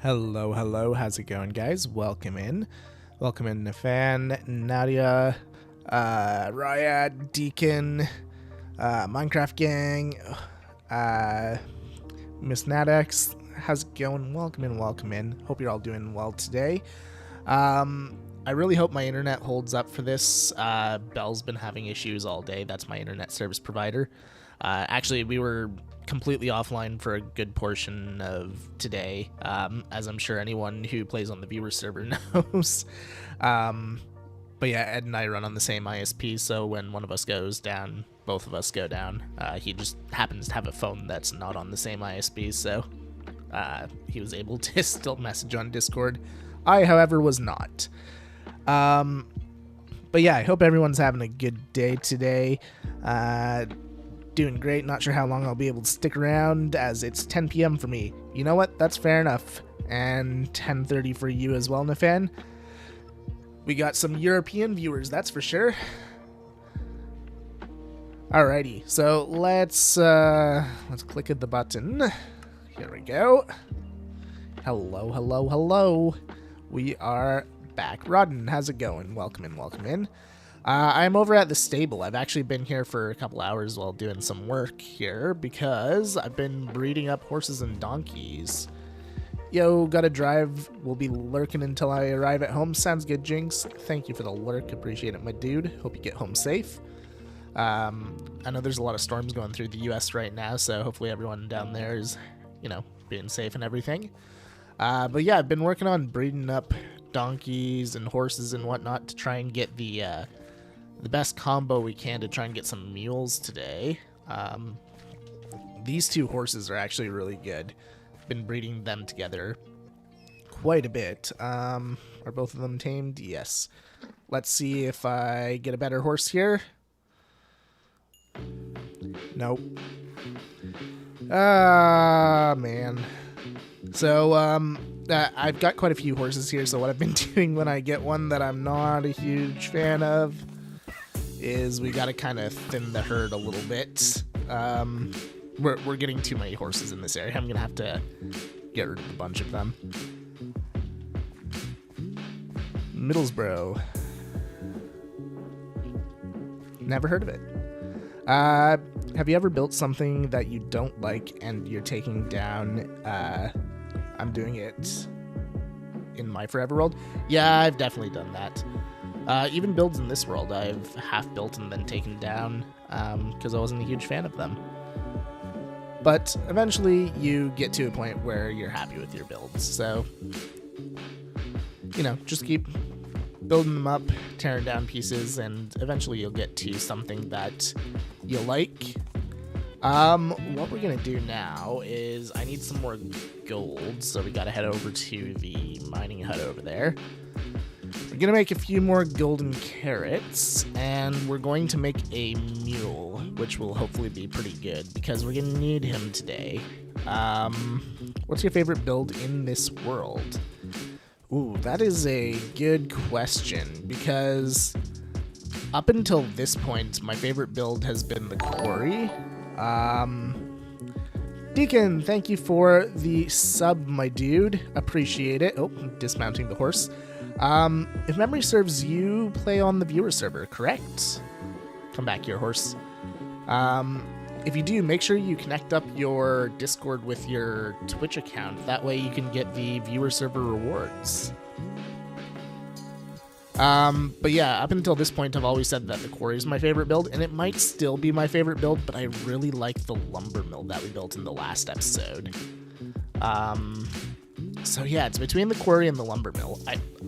Hello, hello, how's it going, guys? Welcome in, Nafan, Nadia, Ryad, Deacon, Minecraft Gang, Miss Nadex. How's it going? Welcome in. Hope you're all doing well today. I really hope my internet holds up for this. Bell's been having issues all day. That's my internet service provider. Actually, we were completely offline for a good portion of today, as I'm sure anyone who plays on the viewer server knows. But yeah, Ed and I run on the same ISP, so when one of us goes down, both of us go down. He just happens to have a phone that's not on the same ISP, so he was able to still message on Discord. I, however, was not. But yeah, I hope everyone's having a good day today. Doing great. Not sure how long I'll be able to stick around, as it's 10 p.m. for me. You know what? That's fair enough. And 10:30 for you as well, Nafan. We got some European viewers, that's for sure. Alrighty, so let's click at the button. Here we go. Hello. We are back. Rodden, how's it going? Welcome in. I'm over at the stable. I've actually been here for a couple hours while doing some work here because I've been breeding up horses and donkeys. Yo, gotta drive. We'll be lurking until I arrive at home. Sounds good, Jinx. Thank you for the lurk. Appreciate it, my dude. Hope you get home safe. I know there's a lot of storms going through the US right now, so hopefully everyone down there is, being safe and everything. But yeah, I've been working on breeding up donkeys and horses and whatnot to try and get the best combo we can to try and get some mules today. These two horses are actually really good. Been breeding them together quite a bit. Are both of them tamed? Yes. Let's see if I get a better horse here. Nope. Man. So, I've got quite a few horses here, so what I've been doing when I get one that I'm not a huge fan of is we gotta kind of thin the herd a little bit. We're getting too many horses in this area. I'm gonna have to get rid of a bunch of them. Middlesbrough. Never heard of it. Have you ever built something that you don't like and you're taking down? I'm doing it in my forever world. Yeah, I've definitely done that. Even builds in this world I've half built and then taken down because I wasn't a huge fan of them. But eventually you get to a point where you're happy with your builds. So, just keep building them up, tearing down pieces, and eventually you'll get to something that you like. What we're gonna do now is I need some more gold, so we gotta head over to the mining hut over there. We're gonna make a few more golden carrots, and we're going to make a mule, which will hopefully be pretty good because we're gonna need him today. What's your favorite build in this world? Ooh, that is a good question, because up until this point, my favorite build has been the quarry. Deacon, thank you for the sub, my dude. Appreciate it. Oh, dismounting the horse. If memory serves, you play on the viewer server, correct? Come back here, horse. If you do, make sure you connect up your Discord with your Twitch account. That way you can get the viewer server rewards. But yeah, up until this point, I've always said that the quarry is my favorite build, and it might still be my favorite build, but I really like the lumber mill that we built in the last episode. So yeah, it's between the quarry and the lumber mill.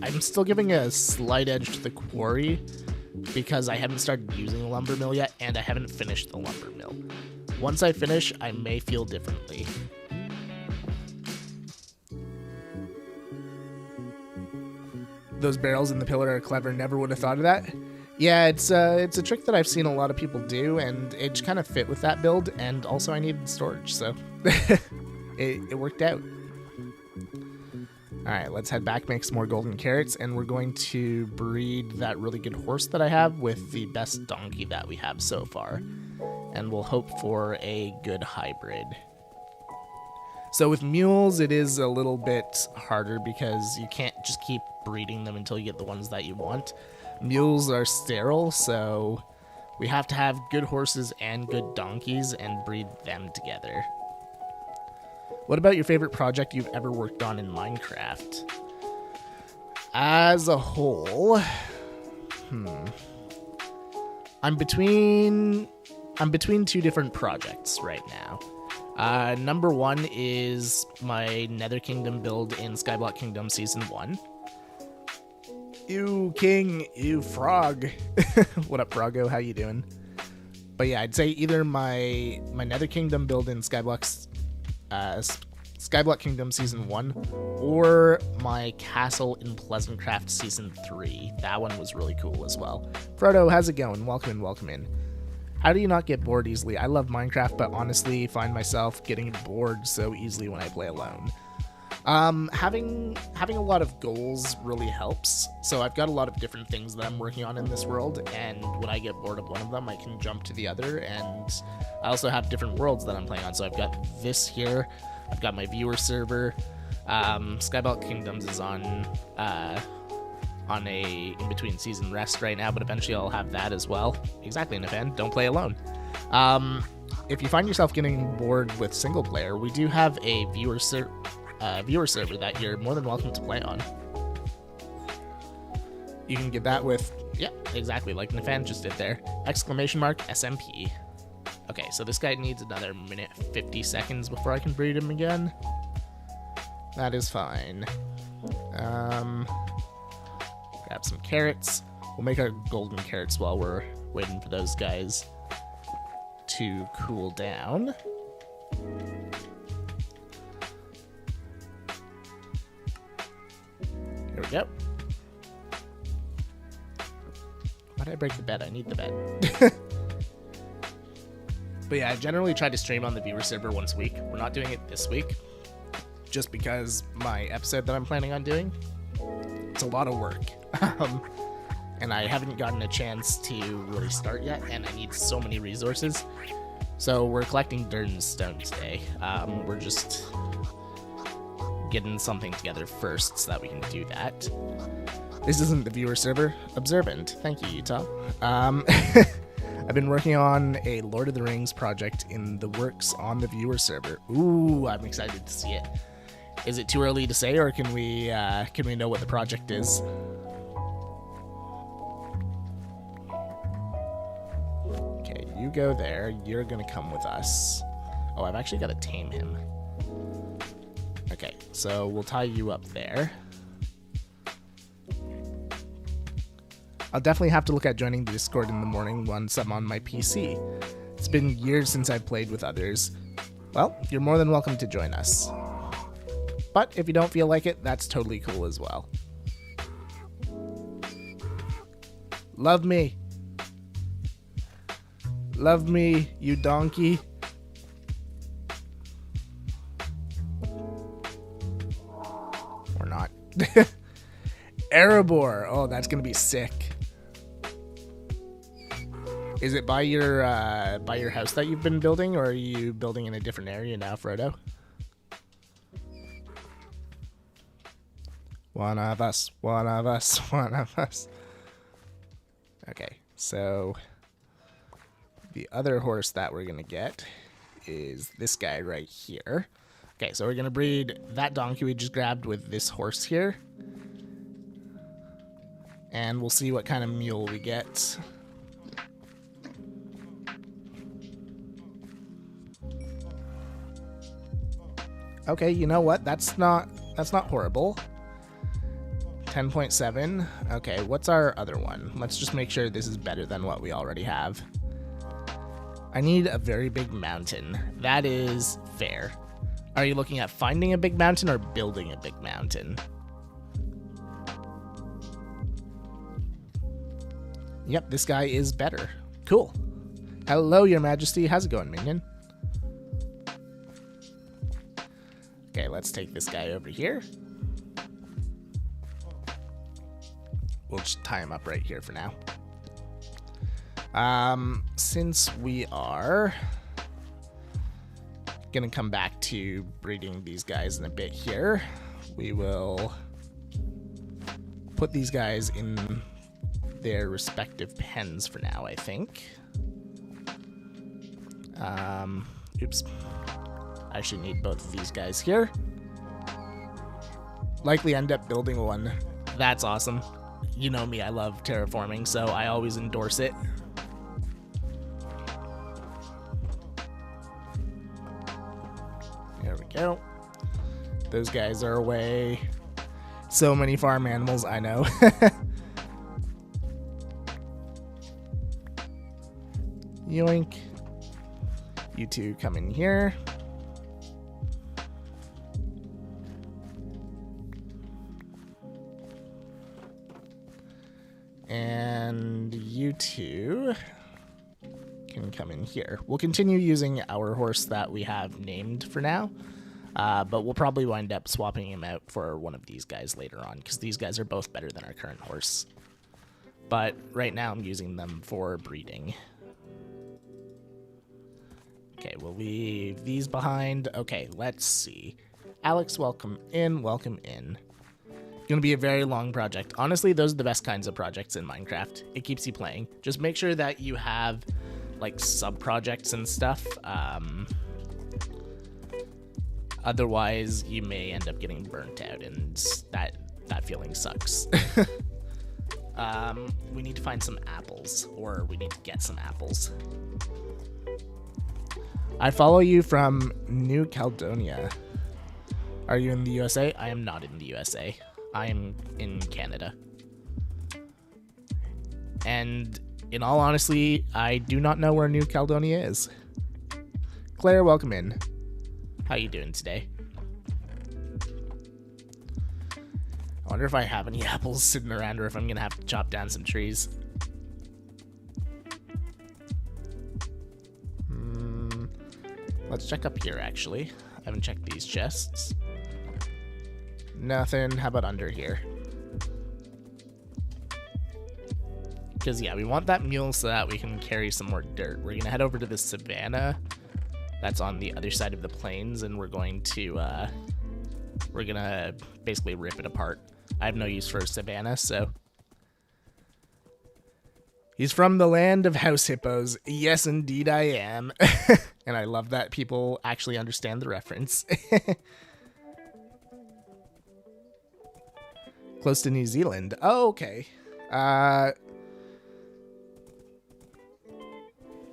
I'm still giving a slight edge to the quarry because I haven't started using the lumber mill yet, and I haven't finished the lumber mill. Once I finish, I may feel differently. Those barrels in the pillar are clever. Never would have thought of that. Yeah, it's a trick that I've seen a lot of people do, and it kind of fit with that build, and also I needed storage, so it worked out. Alright, let's head back, make some more golden carrots, and we're going to breed that really good horse that I have with the best donkey that we have so far. And we'll hope for a good hybrid. So with mules, it is a little bit harder because you can't just keep breeding them until you get the ones that you want. Mules are sterile, so we have to have good horses and good donkeys and breed them together. What about your favorite project you've ever worked on in Minecraft? As a whole, I'm between two different projects right now. Number one is my Nether Kingdom build in Skyblock Kingdom Season 1. Ew, King. Ew, Frog. What up, Froggo? How you doing? But yeah, I'd say either my Nether Kingdom build in Skyblock Kingdom Season 1 or my castle in Pleasantcraft Season 3. That one was really cool as well. Frodo, how's it going? Welcome in, welcome in. How do you not get bored easily? I love Minecraft, but honestly find myself getting bored so easily when I play alone. Having a lot of goals really helps. So I've got a lot of different things that I'm working on in this world, and when I get bored of one of them, I can jump to the other, and I also have different worlds that I'm playing on. So I've got this here, I've got my viewer server, Skyblock Kingdoms is on a in-between season rest right now, but eventually I'll have that as well. Exactly, Navan, don't play alone. If you find yourself getting bored with single player, we do have a viewer server that you're more than welcome to play on. You can get that with, yeah, exactly, like Navan just did there. !SMP. Okay, so this guy needs another minute 50 seconds before I can breed him again. That is fine. Grab some carrots. We'll make our golden carrots while we're waiting for those guys to cool down. Here we go. Why did I break the bed? I need the bed. But yeah, I generally try to stream on the viewer server once a week. We're not doing it this week, just because my episode that I'm planning on doing, it's a lot of work. And I haven't gotten a chance to really start yet, and I need so many resources. So we're collecting dirt and stone today. We're just getting something together first so that we can do that. This isn't the viewer server. Observant. Thank you, Utah. I've been working on a Lord of the Rings project in the works on the viewer server. Ooh, I'm excited to see it. Is it too early to say, or can we know what the project is? Okay, you go there. You're gonna come with us. Oh, I've actually got to tame him. Okay, so we'll tie you up there. I'll definitely have to look at joining the Discord in the morning once I'm on my PC. It's been years since I've played with others. Well, you're more than welcome to join us. But if you don't feel like it, that's totally cool as well. Love me. Love me, you donkey. Or not. Erebor. Oh, that's gonna be sick. Is it by your house that you've been building, or are you building in a different area now, Frodo? One of us, one of us, one of us. Okay, so the other horse that we're gonna get is this guy right here. Okay, so we're gonna breed that donkey we just grabbed with this horse here. And we'll see what kind of mule we get. Okay, you know what? That's not horrible. 10.7. Okay, what's our other one? Let's just make sure this is better than what we already have. I need a very big mountain. That is fair. Are you looking at finding a big mountain or building a big mountain? Yep, this guy is better. Cool. Hello, Your Majesty. How's it going, minion? Okay, let's take this guy over here. We'll just tie him up right here for now. Since we are Gonna come back to breeding these guys in a bit here. We will put these guys in their respective pens for now, I think. Oops. I actually need both of these guys here. Likely end up building one. That's awesome. You know me, I love terraforming, so I always endorse it. There we go. Those guys are away. So many farm animals, I know. Yoink. You two come in here. And you two can come in here. We'll continue using our horse that we have named for now, but we'll probably wind up swapping him out for one of these guys later on, because these guys are both better than our current horse. But right now I'm using them for breeding. Okay, we'll leave these behind. Okay, let's see. Alex, welcome in, welcome in. Gonna be a very long project. Honestly, those are the best kinds of projects in Minecraft. It keeps you playing. Just make sure that you have like sub-projects and stuff. Otherwise, you may end up getting burnt out, and that feeling sucks. We need to find some apples, or we need to get some apples. I follow you from New Caledonia. Are you in the USA? I am not in the USA. I am in Canada. And in all honesty, I do not know where New Caledonia is. Claire, welcome in. How you doing today? I wonder if I have any apples sitting around, or if I'm gonna have to chop down some trees. Let's check up here, actually. I haven't checked these chests. Nothing. How about under here? Because, yeah, we want that mule so that we can carry some more dirt. We're going to head over to the savannah that's on the other side of the plains, and we're going to basically rip it apart. I have no use for a savannah, so... He's from the land of house hippos. Yes, indeed I am. And I love that people actually understand the reference. Close to New Zealand. Oh, okay.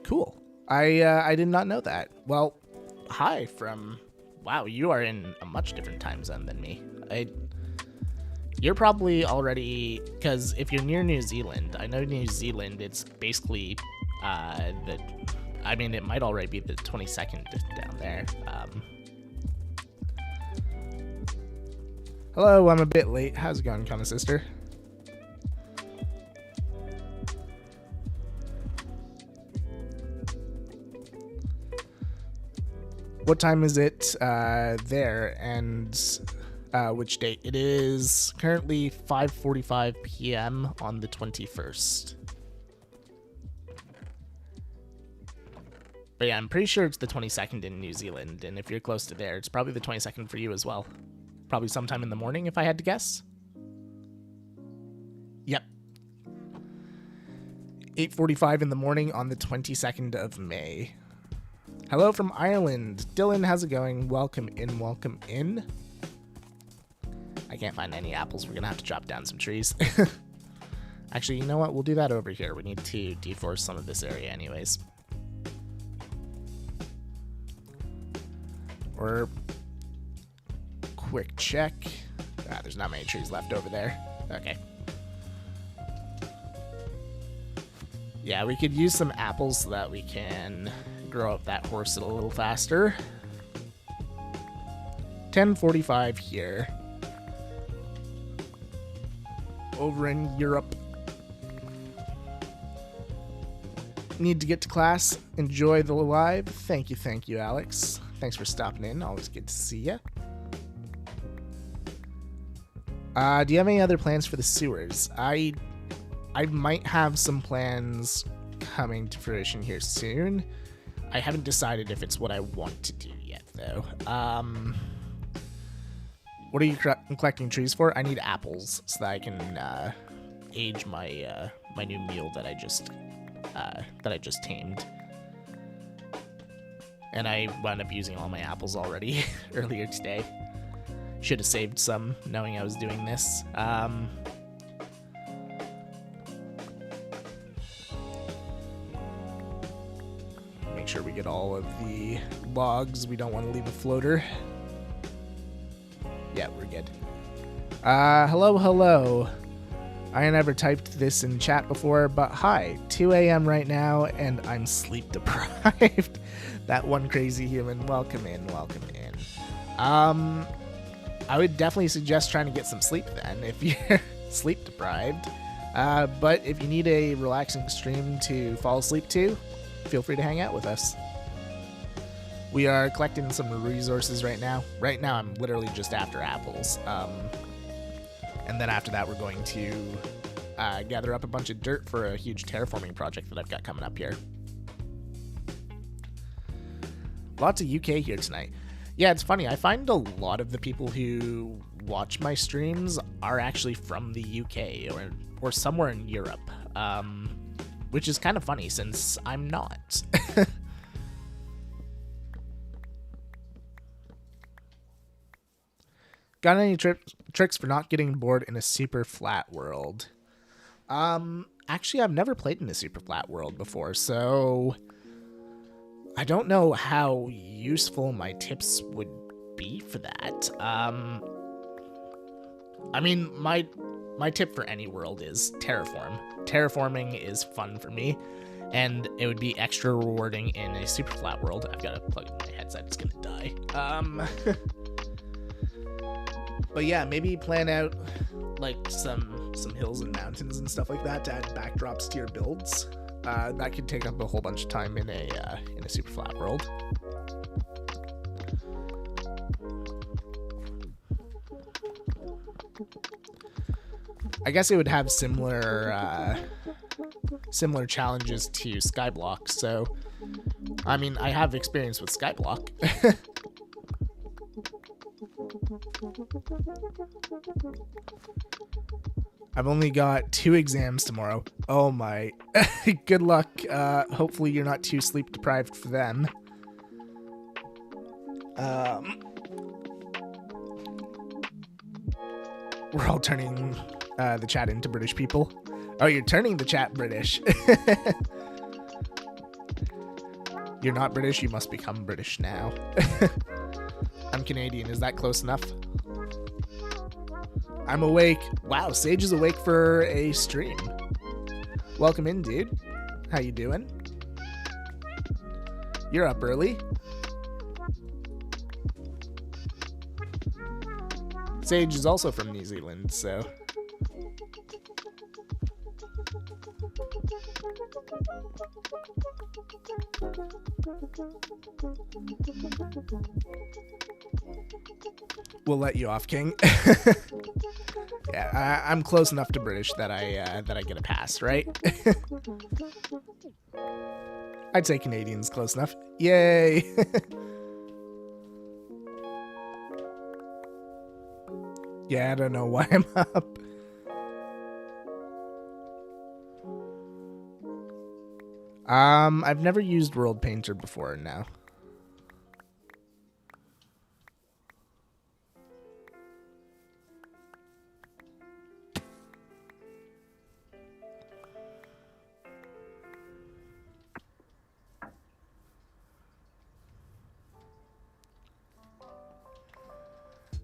Cool. I did not know that. Well, hi from... Wow, you are in a much different time zone than me. You're probably already... Because if you're near New Zealand, I know New Zealand, it's basically I mean, it might already be the 22nd down there. Hello, I'm a bit late. How's it going, Kana sister? What time is it there, and which date? It is currently 5:45 p.m. on the 21st. But yeah, I'm pretty sure it's the 22nd in New Zealand, and if you're close to there, it's probably the 22nd for you as well. Probably sometime in the morning, if I had to guess. Yep. 8:45 in the morning on the 22nd of May. Hello from Ireland. Dylan, how's it going? Welcome in, welcome in. I can't find any apples. We're going to have to chop down some trees. Actually, you know what? We'll do that over here. We need to deforest some of this area anyways. Or quick check. There's not many trees left over there. Okay. Yeah, we could use some apples so that we can grow up that horse a little faster. 10:45 here. Over in Europe. Need to get to class. Enjoy the live. Thank you, Alex. Thanks for stopping in. Always good to see ya. Do you have any other plans for the sewers? I might have some plans coming to fruition here soon. I haven't decided if it's what I want to do yet, though. What are you collecting trees for? I need apples so that I can age my my new meal that I just tamed. And I wound up using all my apples already earlier today. Should have saved some, knowing I was doing this. Make sure we get all of the logs. We don't want to leave a floater. Yeah, we're good. Hello. I never typed this in chat before, but hi, 2 a.m. right now, and I'm sleep deprived. That one crazy human. Welcome in. I would definitely suggest trying to get some sleep then, if you're sleep deprived. But if you need a relaxing stream to fall asleep to, feel free to hang out with us. We are collecting some resources right now. Right now, I'm literally just after apples. And then after that, we're going to gather up a bunch of dirt for a huge terraforming project that I've got coming up here. Lots of UK here tonight. Yeah, it's funny. I find a lot of the people who watch my streams are actually from the UK or somewhere in Europe, which is kind of funny since I'm not. Got any tricks for not getting bored in a super flat world? Actually, I've never played in a super flat world before, so I don't know how useful my tips would be for that. I mean, my tip for any world is terraform. Terraforming is fun for me, and it would be extra rewarding in a super flat world. I've got to plug in my headset, it's gonna die. But yeah, maybe plan out like some hills and mountains and stuff like that to add backdrops to your builds. That could take up a whole bunch of time in a super flat world. I guess it would have similar challenges to Skyblock. So, I mean, I have experience with Skyblock. I've only got 2 exams tomorrow. Oh my. Good luck. Hopefully you're not too sleep deprived for them. We're all turning the chat into British people. Oh, you're turning the chat British. You're not British, you must become British now. I'm Canadian, is that close enough? I'm awake. Wow, Sage is awake for a stream. Welcome in, dude. How you doing? You're up early. Sage is also from New Zealand, so... We'll let you off, King. Yeah, I'm close enough to British that I get a pass, right? I'd say Canadian's close enough. Yay! Yeah, I don't know why I'm up. I've never used World Painter before now.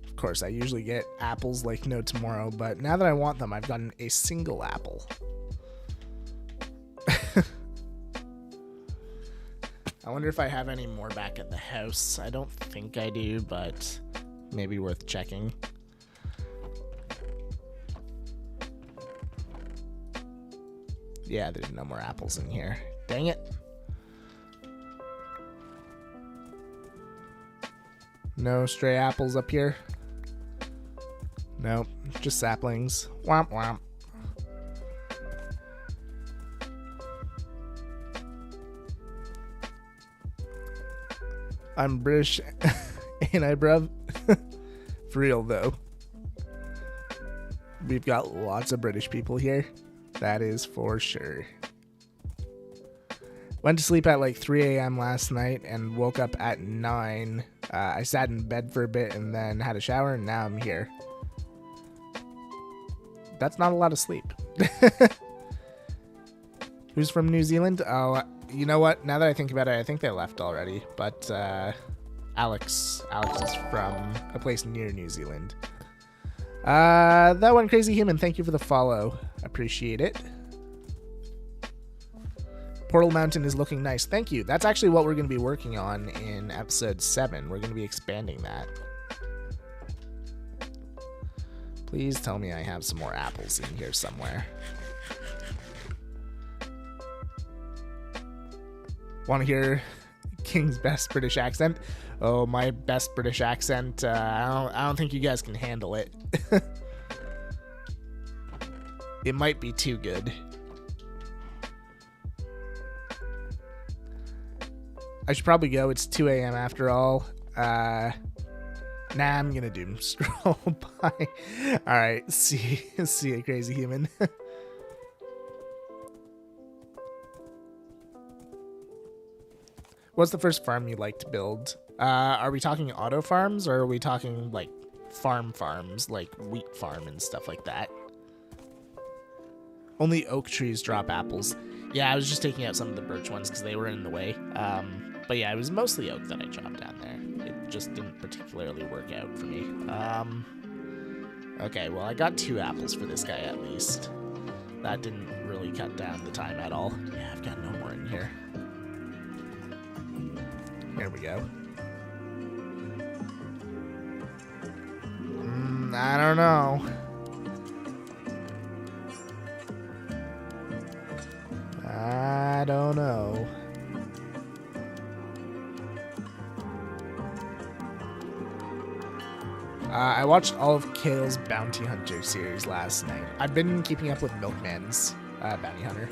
Of course, I usually get apples like no tomorrow, but now that I want them, I've gotten a single apple. I wonder if I have any more back at the house. I don't think I do, but maybe worth checking. Yeah, there's no more apples in here. Dang it. No stray apples up here. Nope, just saplings. Womp womp. I'm British, ain't I, bruv? For real, though. We've got lots of British people here. That is for sure. Went to sleep at like 3 a.m. last night and woke up at 9. I sat in bed for a bit and then had a shower, and now I'm here. That's not a lot of sleep. Who's from New Zealand? Oh, you know what? Now that I think about it, I think they left already. But Alex is from a place near New Zealand. That one crazy human, thank you for the follow. Appreciate it. Portal Mountain is looking nice. Thank you. That's actually what we're going to be working on in episode 7. We're going to be expanding that. Please tell me I have some more apples in here somewhere. Want to hear King's best British accent? Oh, my best British accent. I don't think you guys can handle it. It might be too good. I should probably go. It's 2 a.m. after all. Nah, I'm gonna doom scroll by. All right, see you, crazy human. What's the first farm you like to build? Are we talking auto farms, or are we talking like farms, like wheat farm and stuff like that? Only oak trees drop apples. Yeah, I was just taking out some of the birch ones because they were in the way. But yeah, it was mostly oak that I chopped down there. It just didn't particularly work out for me. Okay, well, I got 2 apples for this guy at least. That didn't really cut down the time at all. Yeah, I've got no more in here. Here we go. I don't know. I don't know. I watched all of Kale's Bounty Hunter series last night. I've been keeping up with Milkman's Bounty Hunter.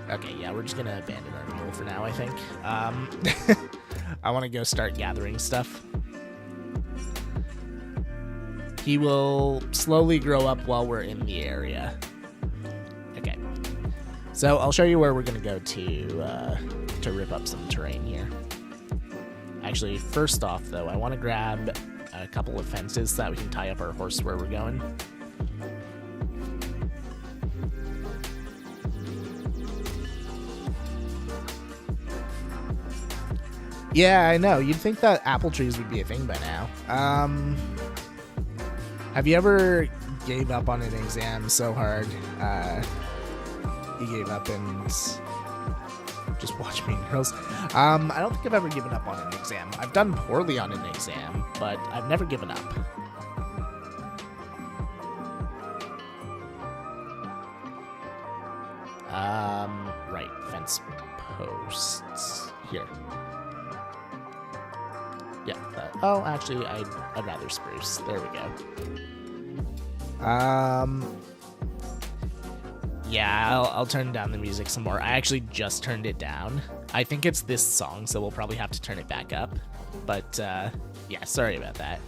Okay, yeah, we're just gonna abandon our mule for now, I think. I want to go start gathering stuff. He will slowly grow up while we're in the area. Okay. So I'll show you where we're gonna go to rip up some terrain here. Actually, first off, though, I want to grab a couple of fences so that we can tie up our horse where we're going. Yeah, I know. You'd think that apple trees would be a thing by now. Have you ever gave up on an exam so hard you gave up and just watch Mean Girls? I don't think I've ever given up on an exam. I've done poorly on an exam, but I've never given up. Right, fence posts here. Yeah. Oh, actually, I'd rather spruce. There we go. Yeah, I'll turn down the music some more. I actually just turned it down. I think it's this song, so we'll probably have to turn it back up. But, yeah, sorry about that.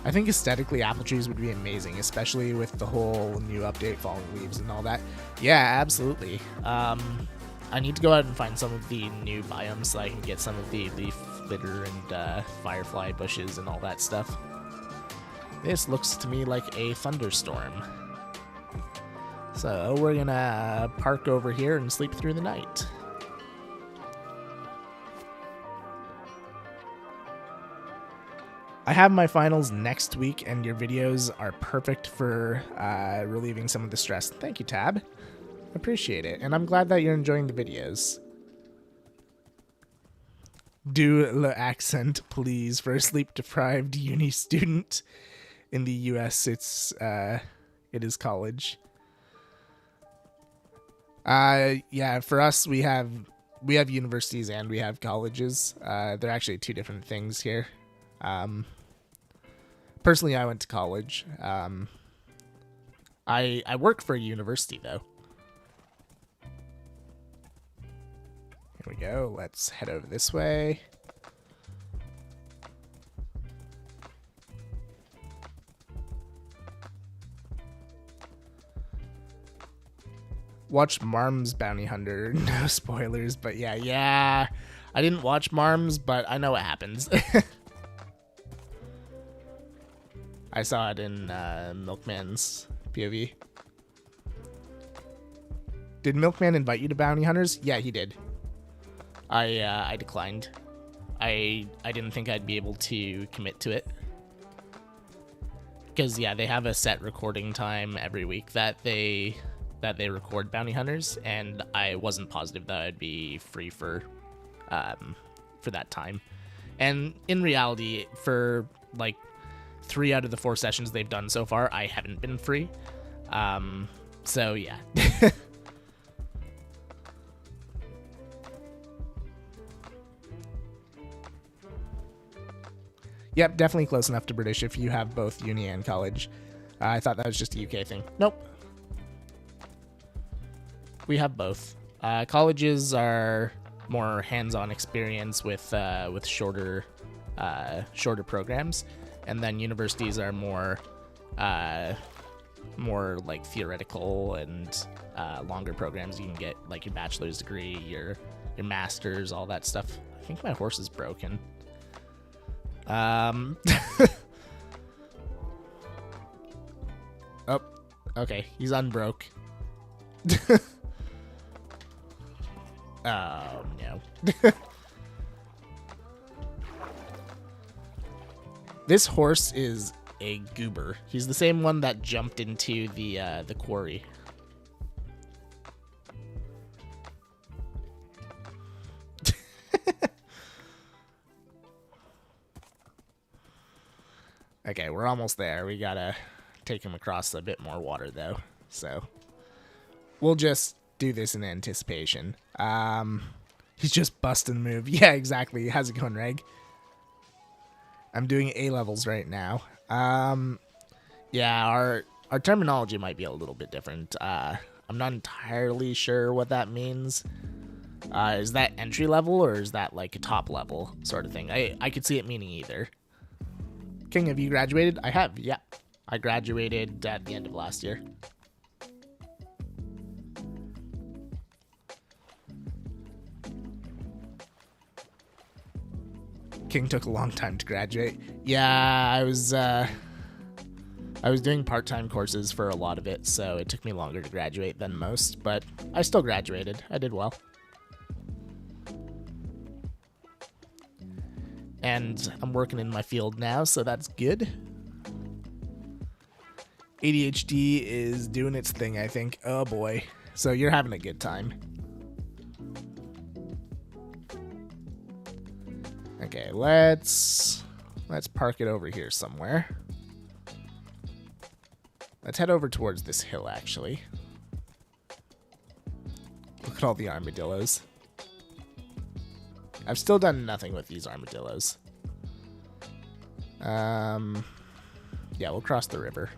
I think aesthetically, apple trees would be amazing, especially with the whole new update, falling leaves and all that. Yeah, absolutely. I need to go out and find some of the new biomes so I can get some of the leaf litter and firefly bushes and all that stuff. This looks to me like a thunderstorm. So we're gonna park over here and sleep through the night. I have my finals next week, and your videos are perfect for relieving some of the stress. Thank you, Tab. Appreciate it, and I'm glad that you're enjoying the videos. Do the accent, please, for a sleep-deprived uni student. In the U.S., it is college. Yeah, for us, we have universities and we have colleges. They're actually 2 different things here. Personally, I went to college. I work for a university, though. Here we go. Let's head over this way. Watch Marm's Bounty Hunter. No spoilers, but yeah. I didn't watch Marm's, but I know what happens. I saw it in Milkman's POV. Did Milkman invite you to Bounty Hunters? Yeah, he did. I declined. I didn't think I'd be able to commit to it. Because, yeah, they have a set recording time every week that they record Bounty Hunters, and I wasn't positive that I'd be free for that time. And in reality, for like 3 out of the 4 sessions they've done so far, I haven't been free. So yeah. Yep, definitely close enough to British if you have both uni and college. I thought that was just a UK thing. Nope. We have both. Colleges are more hands-on experience with shorter programs, and then universities are more like theoretical and longer programs. You can get like your bachelor's degree, your master's, all that stuff. I think my horse is broken. Oh, okay, he's unbroke. Oh no. This horse is a goober. He's the same one that jumped into the quarry. Okay, we're almost there. We gotta take him across a bit more water, though. So we'll just do this in anticipation. He's just busting the move. Yeah, exactly. How's it going, Reg? I'm doing A-levels right now. Yeah, our terminology might be a little bit different. I'm not entirely sure what that means. Is that entry level, or is that like a top level sort of thing? I could see it meaning either. King, have you graduated? I have, yeah. I graduated at the end of last year. King took a long time to graduate. Yeah, I was doing part-time courses for a lot of it, so it took me longer to graduate than most, but I still graduated. I did well. And I'm working in my field now, so that's good. ADHD is doing its thing, I think. Oh boy. So you're having a good time. Okay, let's park it over here somewhere. Let's head over towards this hill, actually. Look at all the armadillos. I've still done nothing with these armadillos. Yeah, we'll cross the river.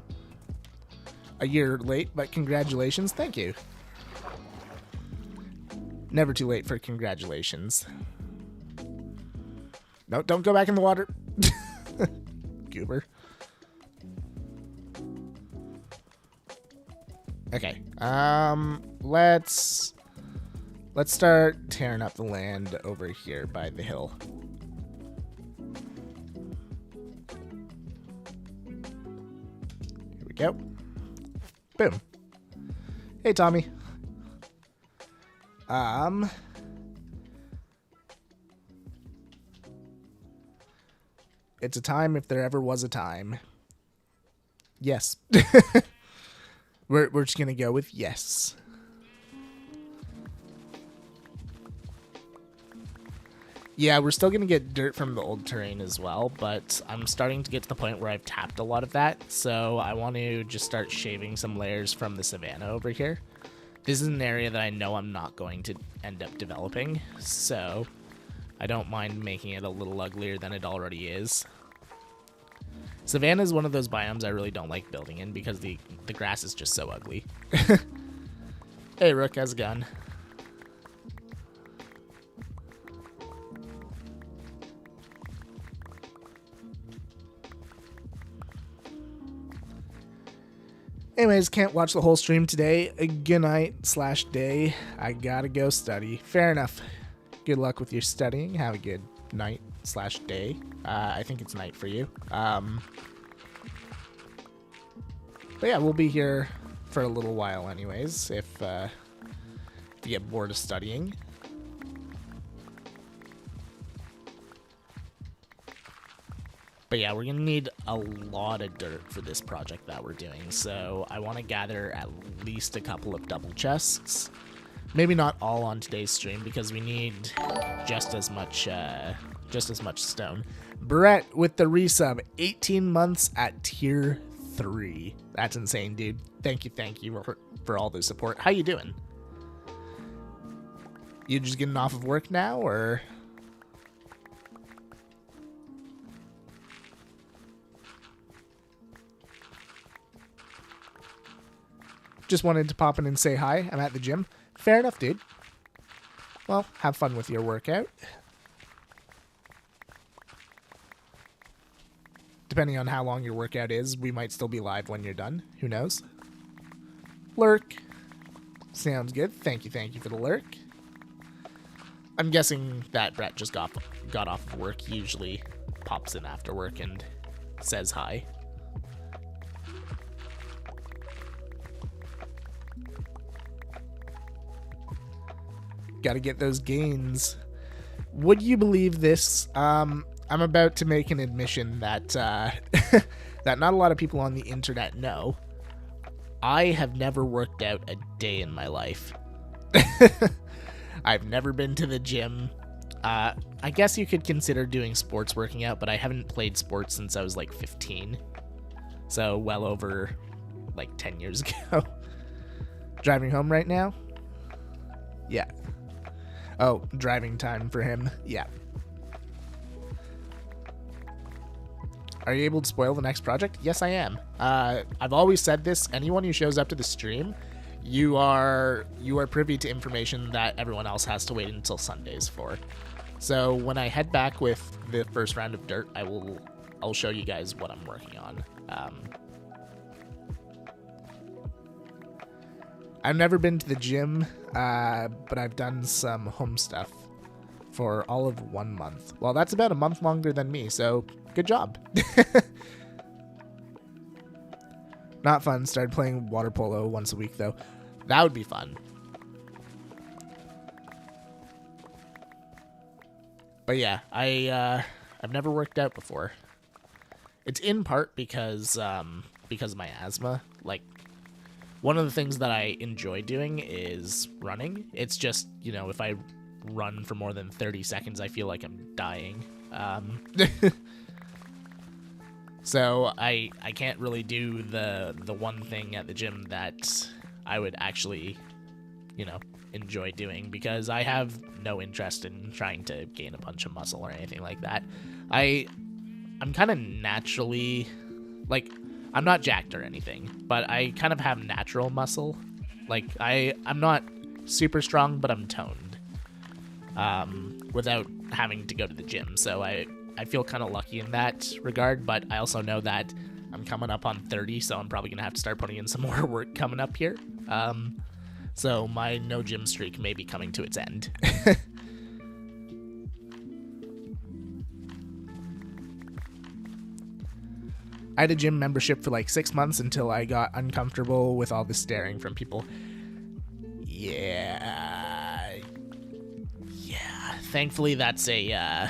A year late, but congratulations. Thank you. Never too late for congratulations. No, don't go back in the water. Goober. Okay. Let's start tearing up the land over here by the hill. Here we go. Boom. Hey, Tommy. It's a time if there ever was a time. Yes. We're just gonna go with yes. Yeah, we're still gonna get dirt from the old terrain as well, but I'm starting to get to the point where I've tapped a lot of that, so I want to just start shaving some layers from the savanna over here. This is an area that I know I'm not going to end up developing, so I don't mind making it a little uglier than it already is. Savanna is one of those biomes I really don't like building in because the grass is just so ugly. Hey, Rook, how's it going? Anyways, can't watch the whole stream today. Good night/day. I gotta go study. Fair enough. Good luck with your studying. Have a good night/day. I think it's night for you. But yeah, we'll be here for a little while anyways, if you get bored of studying. But yeah, we're going to need a lot of dirt for this project that we're doing, so I want to gather at least a couple of double chests. Maybe not all on today's stream, because we need just as much stone. Brett with the resub, 18 months at tier 3. That's insane, dude. Thank you for all the support. How you doing? You just getting off of work now, or... Just wanted to pop in and say hi. I'm at the gym. Fair enough, dude. Well, have fun with your workout. Depending on how long your workout is, we might still be live when you're done. Who knows? Lurk. Sounds good. Thank you for the lurk. I'm guessing that Brett just got off of work. He usually pops in after work and says hi. Gotta get those gains. Would you believe this? I'm about to make an admission that that not a lot of people on the internet know. I have never worked out a day in my life. I've never been to the gym. I guess you could consider doing sports working out, but I haven't played sports since I was like 15. So well over like 10 years ago. Driving home right now? Yeah. Oh, driving time for him. Yeah. Are you able to spoil the next project? Yes, I am. I've always said this. Anyone who shows up to the stream, you are privy to information that everyone else has to wait until Sundays for. So when I head back with the first round of dirt, I'll show you guys what I'm working on. I've never been to the gym, but I've done some home stuff for all of 1 month. Well, that's about a month longer than me, so good job. Not fun. Started playing water polo once a week, though. That would be fun. But yeah, I've never worked out before. It's in part because of my asthma. Like, one of the things that I enjoy doing is running. It's just, you know, if I run for more than 30 seconds, I feel like I'm dying. So I can't really do the one thing at the gym that I would actually, you know, enjoy doing, because I have no interest in trying to gain a bunch of muscle or anything like that. I'm kind of naturally, like, I'm not jacked or anything, but I kind of have natural muscle. Like, I'm not super strong, but I'm toned, without having to go to the gym. So I feel kind of lucky in that regard, but I also know that I'm coming up on 30, so I'm probably going to have to start putting in some more work coming up here. So my no gym streak may be coming to its end. I had a gym membership for like 6 months until I got uncomfortable with all the staring from people. Yeah. Thankfully, that's a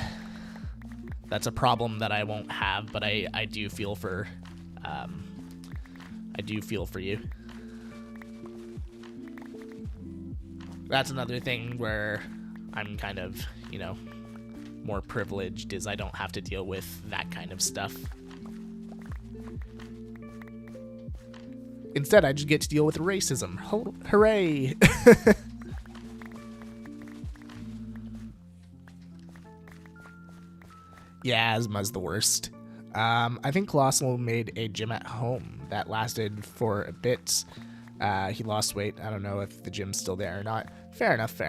problem that I won't have, but I do feel for you. That's another thing where I'm kind of, you know, more privileged, is I don't have to deal with that kind of stuff. Instead, I just get to deal with racism. Hooray! Yeah, asthma's the worst. I think Colossal made a gym at home that lasted for a bit. He lost weight. I don't know if the gym's still there or not. Fair enough.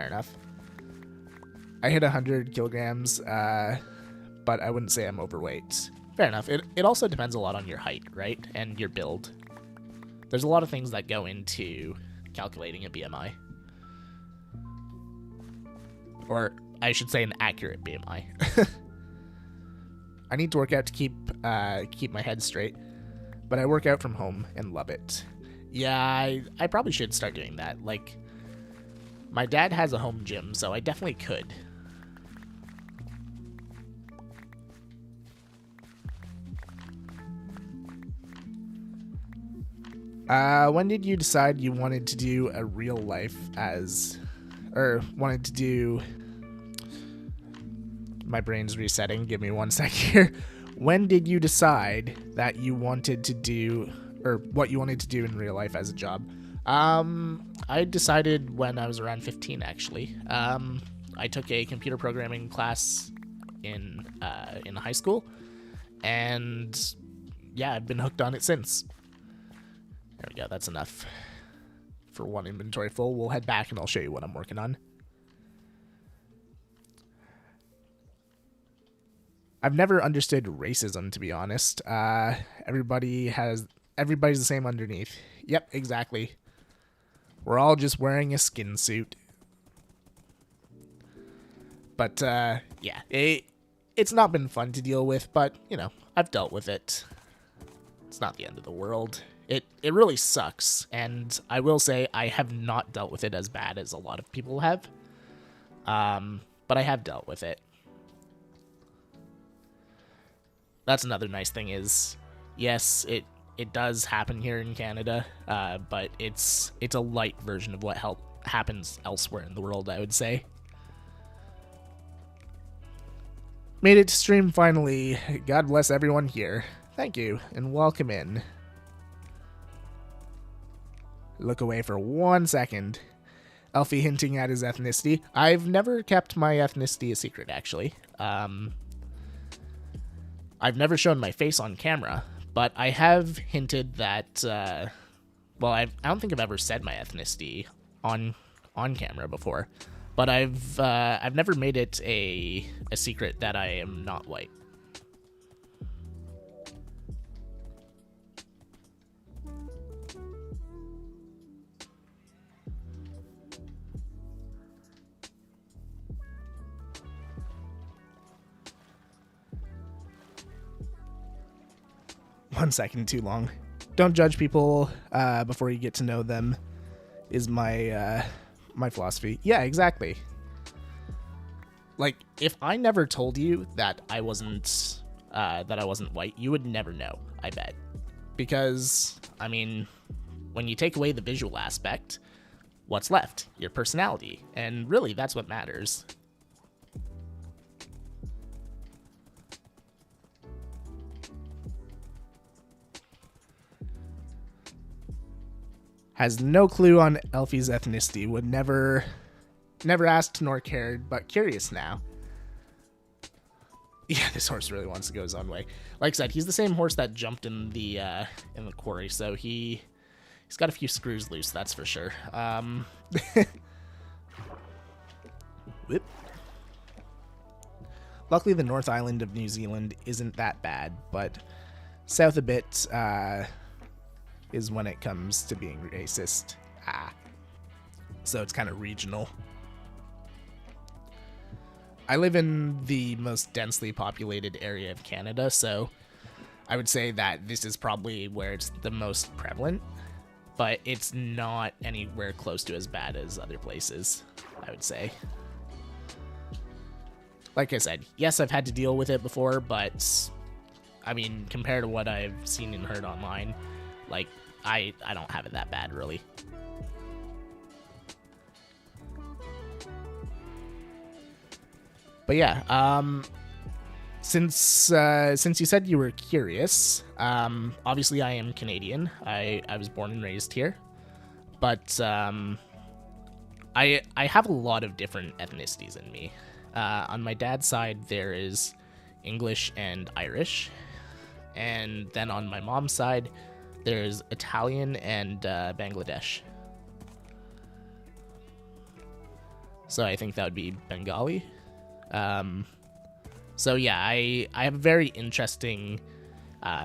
I hit 100 kilograms, but I wouldn't say I'm overweight. Fair enough. It also depends a lot on your height, right? And your build. There's a lot of things that go into calculating a BMI. Or I should say an accurate BMI. I need to work out to keep my head straight, but I work out from home and love it. Yeah, I probably should start doing that. Like, my dad has a home gym, so I definitely could. When did you decide you wanted to do a real life wanted to do... My brain's resetting. Give me 1 sec here. When did you decide that you wanted to do, or what you wanted to do in real life as a job? I decided when I was around 15, actually. I took a computer programming class in high school, and yeah, I've been hooked on it since. There we go. That's enough for one inventory full. We'll head back and I'll show you what I'm working on. I've never understood racism, to be honest. Everybody's the same underneath. Yep, exactly. We're all just wearing a skin suit. But, yeah, it's not been fun to deal with, but, you know, I've dealt with it. It's not the end of the world. It really sucks, and I will say I have not dealt with it as bad as a lot of people have. But I have dealt with it. That's another nice thing is, yes, it does happen here in Canada, but it's a light version of what happens elsewhere in the world, I would say. Made it to stream finally. God bless everyone here. Thank you, and welcome in. Look away for 1 second. Elfie hinting at his ethnicity. I've never kept my ethnicity a secret, actually. I've never shown my face on camera, but I have hinted that, well, I don't think I've ever said my ethnicity on camera before, but I've never made it a secret that I am not white. One second too long. Don't judge people before you get to know them is my my philosophy. Yeah, exactly. Like, if I never told you that I wasn't white, you would never know, I bet. Because, I mean, when you take away the visual aspect, what's left? Your personality. And really, that's what matters. Has no clue on Elfie's ethnicity. Would never asked nor cared, but curious now. Yeah, this horse really wants to go his own way. Like I said, he's the same horse that jumped in the quarry, so he's got a few screws loose, that's for sure. Whoop. Luckily, the North Island of New Zealand isn't that bad, but south a bit is when it comes to being racist. So it's kind of regional. I live in the most densely populated area of Canada, so I would say that this is probably where it's the most prevalent, but it's not anywhere close to as bad as other places, I would say. Like I said, yes, I've had to deal with it before, but I mean, compared to what I've seen and heard online, like, I don't have it that bad, really. But yeah, since you said you were curious, obviously I am Canadian. I was born and raised here, but I have a lot of different ethnicities in me. On my dad's side, there is English and Irish, and then on my mom's side, there's Italian and Bangladesh. So I think that would be Bengali. So yeah, I have a very interesting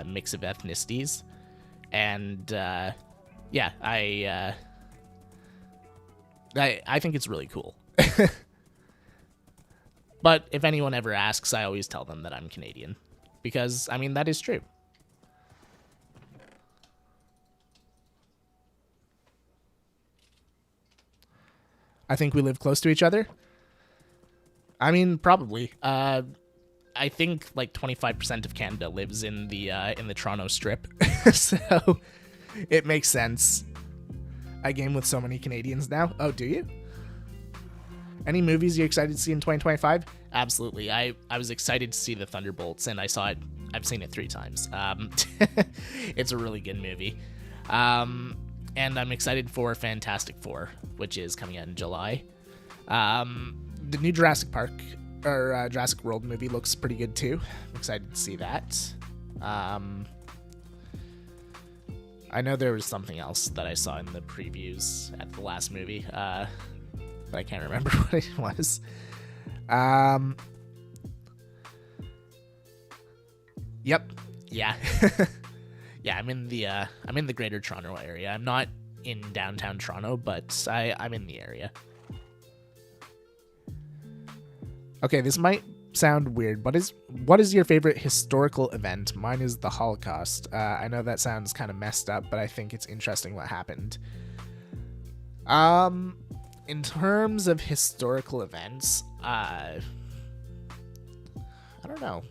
mix of ethnicities, and yeah, I think it's really cool. But if anyone ever asks, I always tell them that I'm Canadian. Because, I mean, that is true. I think we live close to each other. I mean, probably. I think like 25% of Canada lives in the Toronto Strip, so it makes sense. I game with so many Canadians now. Oh, do you? Any movies you're excited to see in 2025? Absolutely. I was excited to see the Thunderbolts, and I saw it. I've seen it 3 times. It's a really good movie. And I'm excited for Fantastic Four, which is coming out in July. The new Jurassic Park or Jurassic World movie looks pretty good too. I'm excited to see that. I know there was something else that I saw in the previews at the last movie, but I can't remember what it was. Yep. Yeah. Yeah, I'm in the Greater Toronto area. I'm not in downtown Toronto, but I'm in the area. Okay, this might sound weird, but what is your favorite historical event? Mine is the Holocaust. I know that sounds kind of messed up, but I think it's interesting what happened. In terms of historical events, I don't know.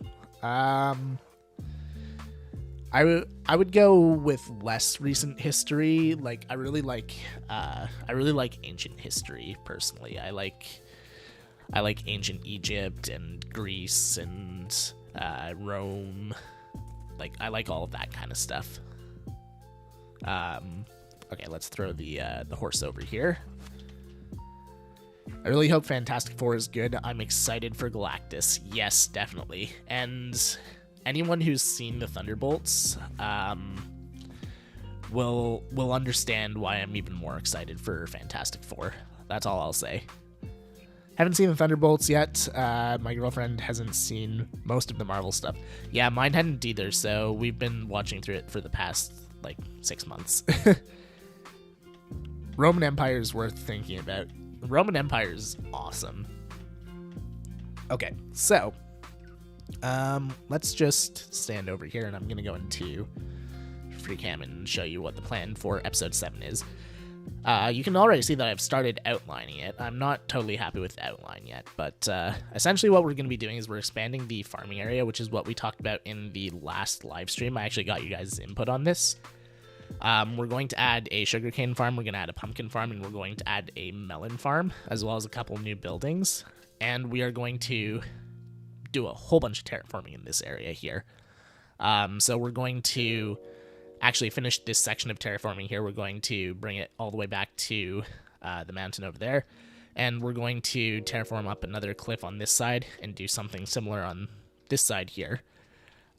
I would go with less recent history. Like I really like ancient history personally. I like ancient Egypt and Greece and Rome. Like I like all of that kind of stuff. Okay, let's throw the horse over here. I really hope Fantastic Four is good. I'm excited for Galactus. Yes, definitely. And anyone who's seen the Thunderbolts will understand why I'm even more excited for Fantastic Four. That's all I'll say. Haven't seen the Thunderbolts yet. My girlfriend hasn't seen most of the Marvel stuff. Yeah, mine hadn't either, so we've been watching through it for the past, 6 months. Roman Empire is worth thinking about. The Roman Empire is awesome. Okay, so let's just stand over here, and I'm going to go into FreeCam and show you what the plan for episode 7 is. You can already see that I've started outlining it. I'm not totally happy with the outline yet, but essentially what we're going to be doing is we're expanding the farming area, which is what we talked about in the last live stream. I actually got you guys' input on this. We're going to add a sugarcane farm, we're going to add a pumpkin farm, and we're going to add a melon farm, as well as a couple new buildings. And we are going to do a whole bunch of terraforming in this area here. So we're going to actually finish this section of terraforming here. We're going to bring it all the way back to the mountain over there. And we're going to terraform up another cliff on this side and do something similar on this side here.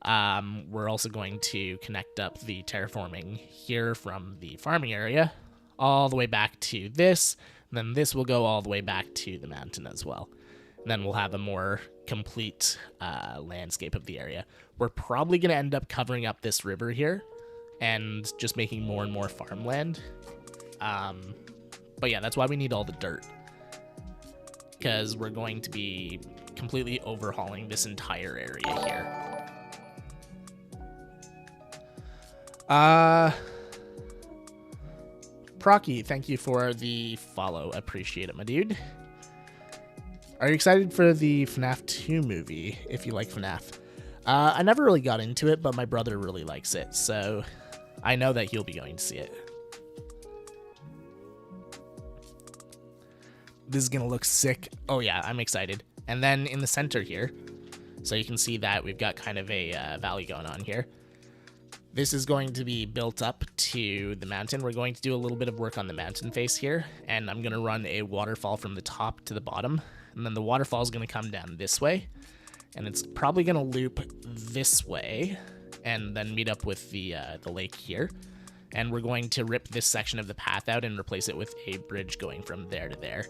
We're also going to connect up the terraforming here from the farming area all the way back to this. And then this will go all the way back to the mountain as well. And then we'll have a more complete landscape of the area. We're probably going to end up covering up this river here and just making more and more farmland. But yeah, that's why we need all the dirt, because we're going to be completely overhauling this entire area here. Procky, thank you for the follow. Appreciate it, my dude. Are you excited for the FNAF 2 movie, if you like FNAF? I never really got into it, but my brother really likes it, so I know that he'll be going to see it. This is going to look sick. Oh yeah, I'm excited. And then in the center here, so you can see that we've got kind of a valley going on here. This is going to be built up to the mountain. We're going to do a little bit of work on the mountain face here, and I'm going to run a waterfall from the top to the bottom, and then the waterfall is going to come down this way, and it's probably going to loop this way, and then meet up with the lake here. And we're going to rip this section of the path out and replace it with a bridge going from there to there.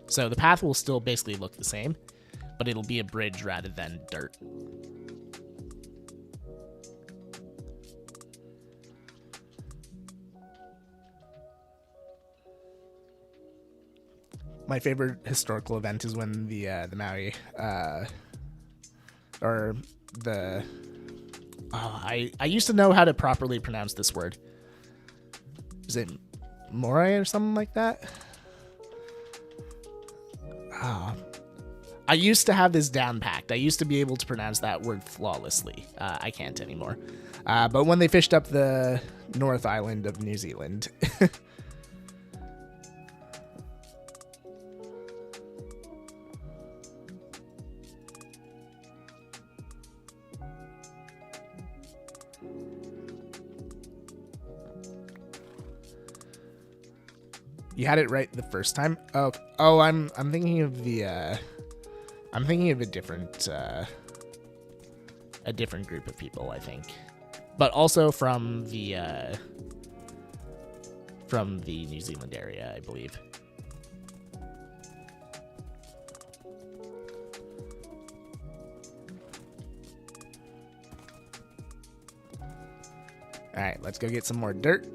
So the path will still basically look the same, but it'll be a bridge rather than dirt. My favorite historical event is when the Maori, or the, I used to know how to properly pronounce this word. Is it Morai or something like that? I used to have this down packed. I used to be able to pronounce that word flawlessly. I can't anymore. But when they fished up the North Island of New Zealand. You had it right the first time. Oh, I'm thinking of the. I'm thinking of a different group of people, I think, but also from the New Zealand area, I believe. All right, let's go get some more dirt.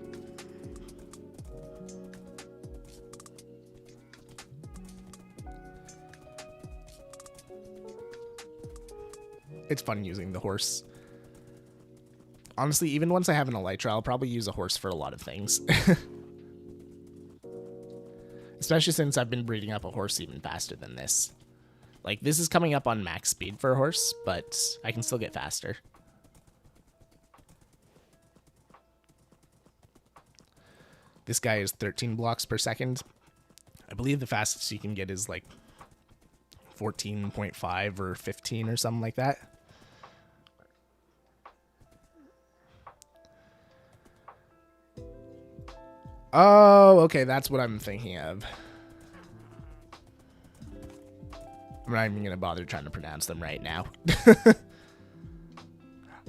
It's fun using the horse. Honestly, even once I have an elytra, I'll probably use a horse for a lot of things. Especially since I've been breeding up a horse even faster than this. Like, this is coming up on max speed for a horse, but I can still get faster. This guy is 13 blocks per second. I believe the fastest you can get is like 14.5 or 15 or something like that. Oh, okay, that's what I'm thinking of. I'm not even gonna bother trying to pronounce them right now. I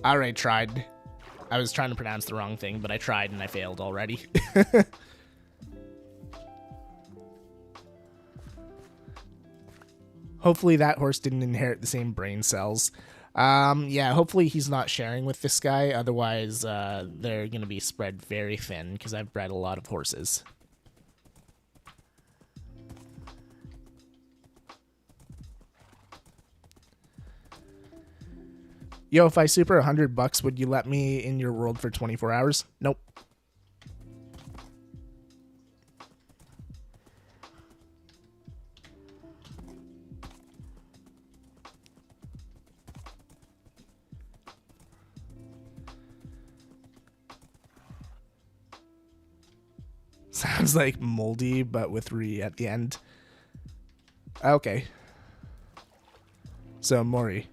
already tried. I was trying to pronounce the wrong thing, but I tried and I failed already. Hopefully that horse didn't inherit the same brain cells. Yeah, hopefully he's not sharing with this guy. Otherwise, they're going to be spread very thin because I've bred a lot of horses. Yo, if I super $100, would you let me in your world for 24 hours? Nope. Sounds like moldy, but with re at the end. Okay. So, Mori.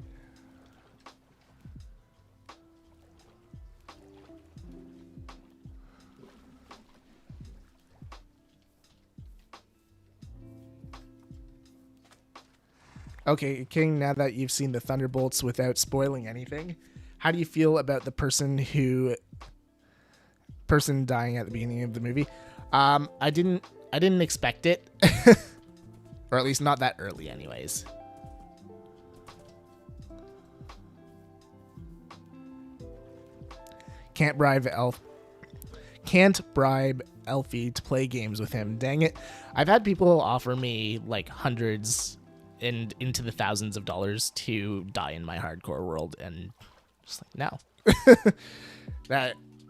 Okay, King, now that you've seen the Thunderbolts without spoiling anything, how do you feel about the person dying at the beginning of the movie? I didn't expect it. Or at least not that early anyways. Can't bribe Elfie to play games with him. Dang it. I've had people offer me like hundreds and into the thousands of dollars to die in my hardcore world, and just like, no.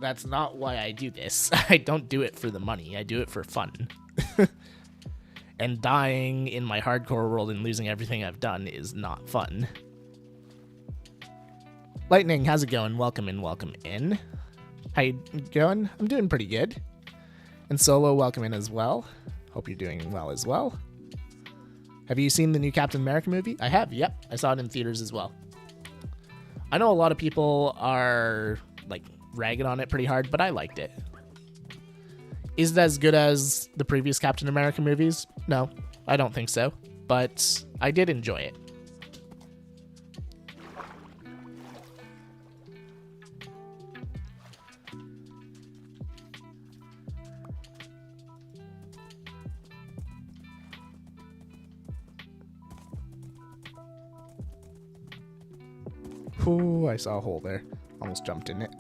That's not why I do this. I don't do it for the money. I do it for fun. And dying in my hardcore world and losing everything I've done is not fun. Lightning, how's it going? Welcome in, welcome in. How you going? I'm doing pretty good. And Solo, welcome in as well. Hope you're doing well as well. Have you seen the new Captain America movie? I have, yep. I saw it in theaters as well. I know a lot of people are like ragging on it pretty hard, but I liked it. Is it as good as the previous Captain America movies? No, I don't think so, but I did enjoy it. Ooh, I saw a hole there. Almost jumped in it.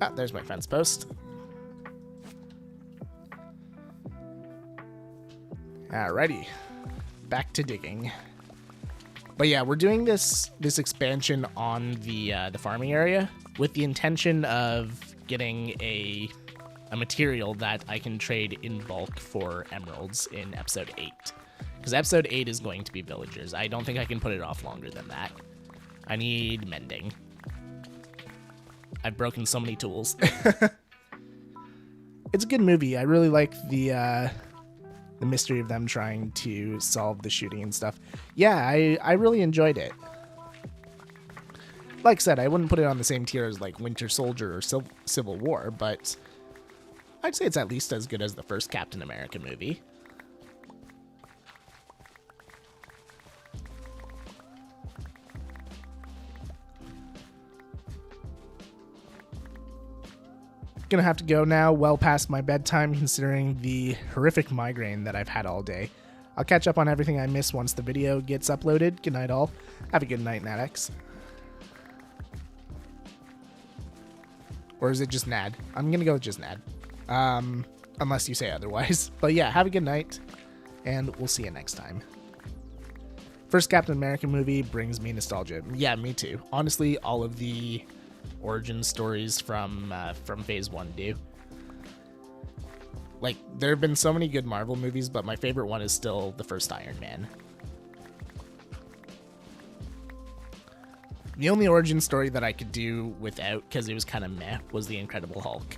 Ah, there's my fence post. Alrighty, back to digging. But yeah, we're doing this expansion on the farming area with the intention of getting a material that I can trade in bulk for emeralds in episode 8. Because episode 8 is going to be villagers. I don't think I can put it off longer than that. I need mending. I've broken so many tools. It's a good movie. I really like the mystery of them trying to solve the shooting and stuff. Yeah, I really enjoyed it. Like I said, I wouldn't put it on the same tier as like Winter Soldier or Civil War, but I'd say it's at least as good as the first Captain America movie. Gonna have to go now, well past my bedtime, considering the horrific migraine that I've had all day. I'll catch up on everything I missed once the video gets uploaded. Good night, all. Have a good night, Nadex. Or is it just Nad? I'm gonna go with just Nad. Unless you say otherwise. But yeah, have a good night, and we'll see you next time. First Captain America movie brings me nostalgia. Yeah, me too. Honestly, all of the origin stories from Phase 1 do. Like, there have been so many good Marvel movies, but my favorite one is still the first Iron Man. The only origin story that I could do without, because it was kind of meh, was The Incredible Hulk.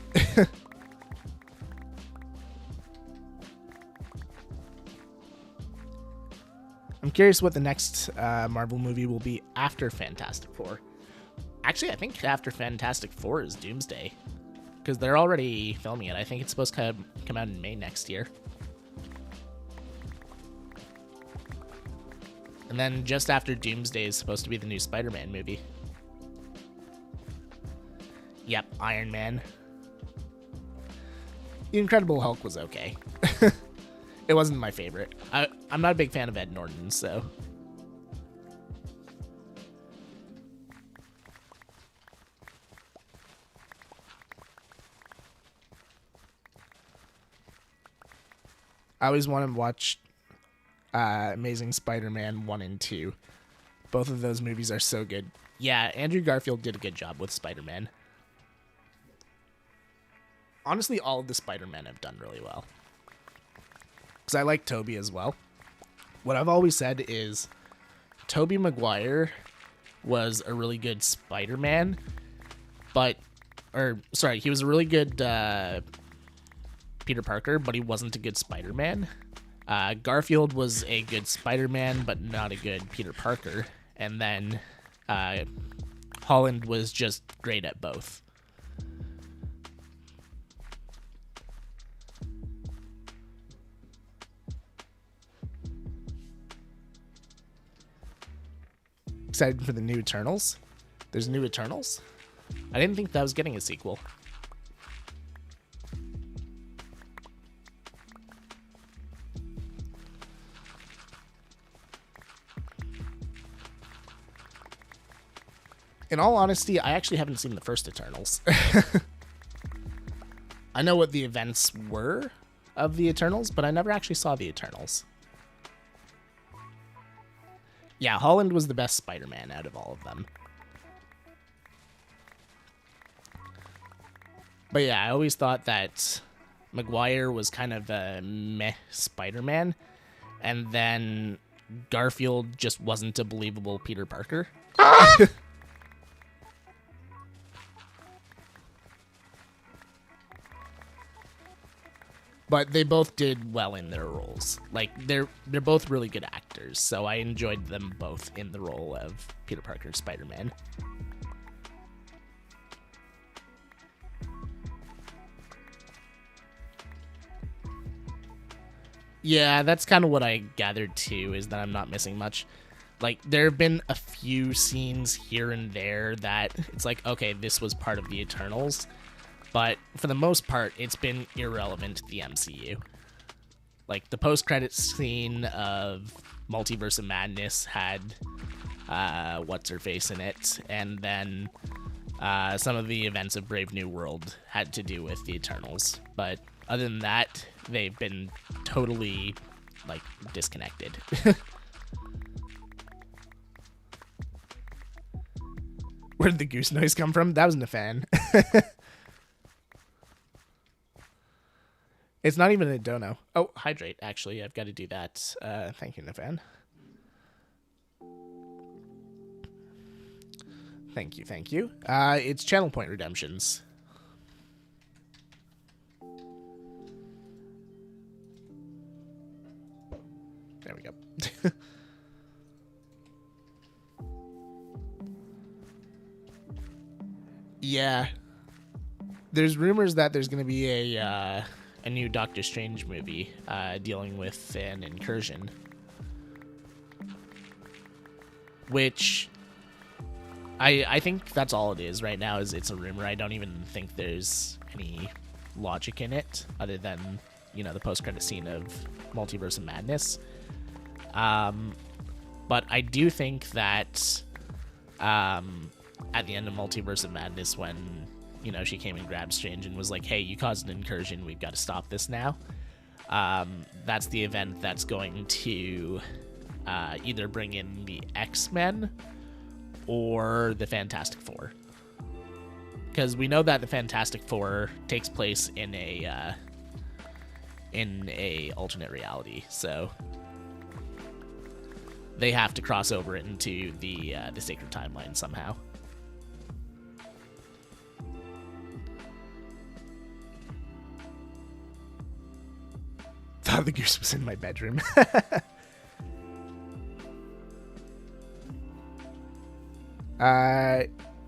I'm curious what the next Marvel movie will be after Fantastic Four. Actually, I think after Fantastic Four is Doomsday, because they're already filming it. I think it's supposed to come out in May next year. And then just after Doomsday is supposed to be the new Spider-Man movie. Yep, Iron Man. The Incredible Hulk was okay. It wasn't my favorite. I'm not a big fan of Ed Norton, so... I always want to watch Amazing Spider-Man 1 and 2. Both of those movies are so good. Yeah, Andrew Garfield did a good job with Spider-Man. Honestly, all of the Spider-Men have done really well. Because I like Tobey as well. What I've always said is Tobey Maguire was a really good Spider-Man, he was a really good Peter Parker, but he wasn't a good Spider-Man. Garfield was a good Spider-Man, but not a good Peter Parker. And then Holland was just great at both. Excited for the new Eternals? There's new Eternals? I didn't think that was getting a sequel. In all honesty, I actually haven't seen the first Eternals. I know what the events were of the Eternals, but I never actually saw the Eternals. Yeah, Holland was the best Spider-Man out of all of them. But yeah, I always thought that Maguire was kind of a meh Spider-Man, and then Garfield just wasn't a believable Peter Parker. But they both did well in their roles. Like, they're both really good actors, so I enjoyed them both in the role of Peter Parker and Spider-Man. Yeah, that's kind of what I gathered too, is that I'm not missing much. Like, there have been a few scenes here and there that it's like, okay, this was part of the Eternals. But for the most part, it's been irrelevant to the MCU. Like, the post-credits scene of Multiverse of Madness had What's-Her-Face in it, and then some of the events of Brave New World had to do with the Eternals. But other than that, they've been totally like, disconnected. Where did the goose noise come from? That was Nafan. It's not even a dono. Oh, hydrate, actually. I've got to do that. Thank you, Nafan. Thank you, thank you. It's channel point redemptions. There we go. Yeah. There's rumors that there's going to be a new Doctor Strange movie dealing with an incursion. Which I think that's all it is right now, is it's a rumor. I don't even think there's any logic in it other than, you know, the post-credit scene of Multiverse of Madness. But I do think that at the end of Multiverse of Madness, when, you know, she came and grabbed Strange and was like, hey, you caused an incursion, we've got to stop this now. That's the event that's going to either bring in the X-Men or the Fantastic Four. Because we know that the Fantastic Four takes place in a alternate reality, so they have to cross over into the sacred timeline somehow. Thought the goose was in my bedroom.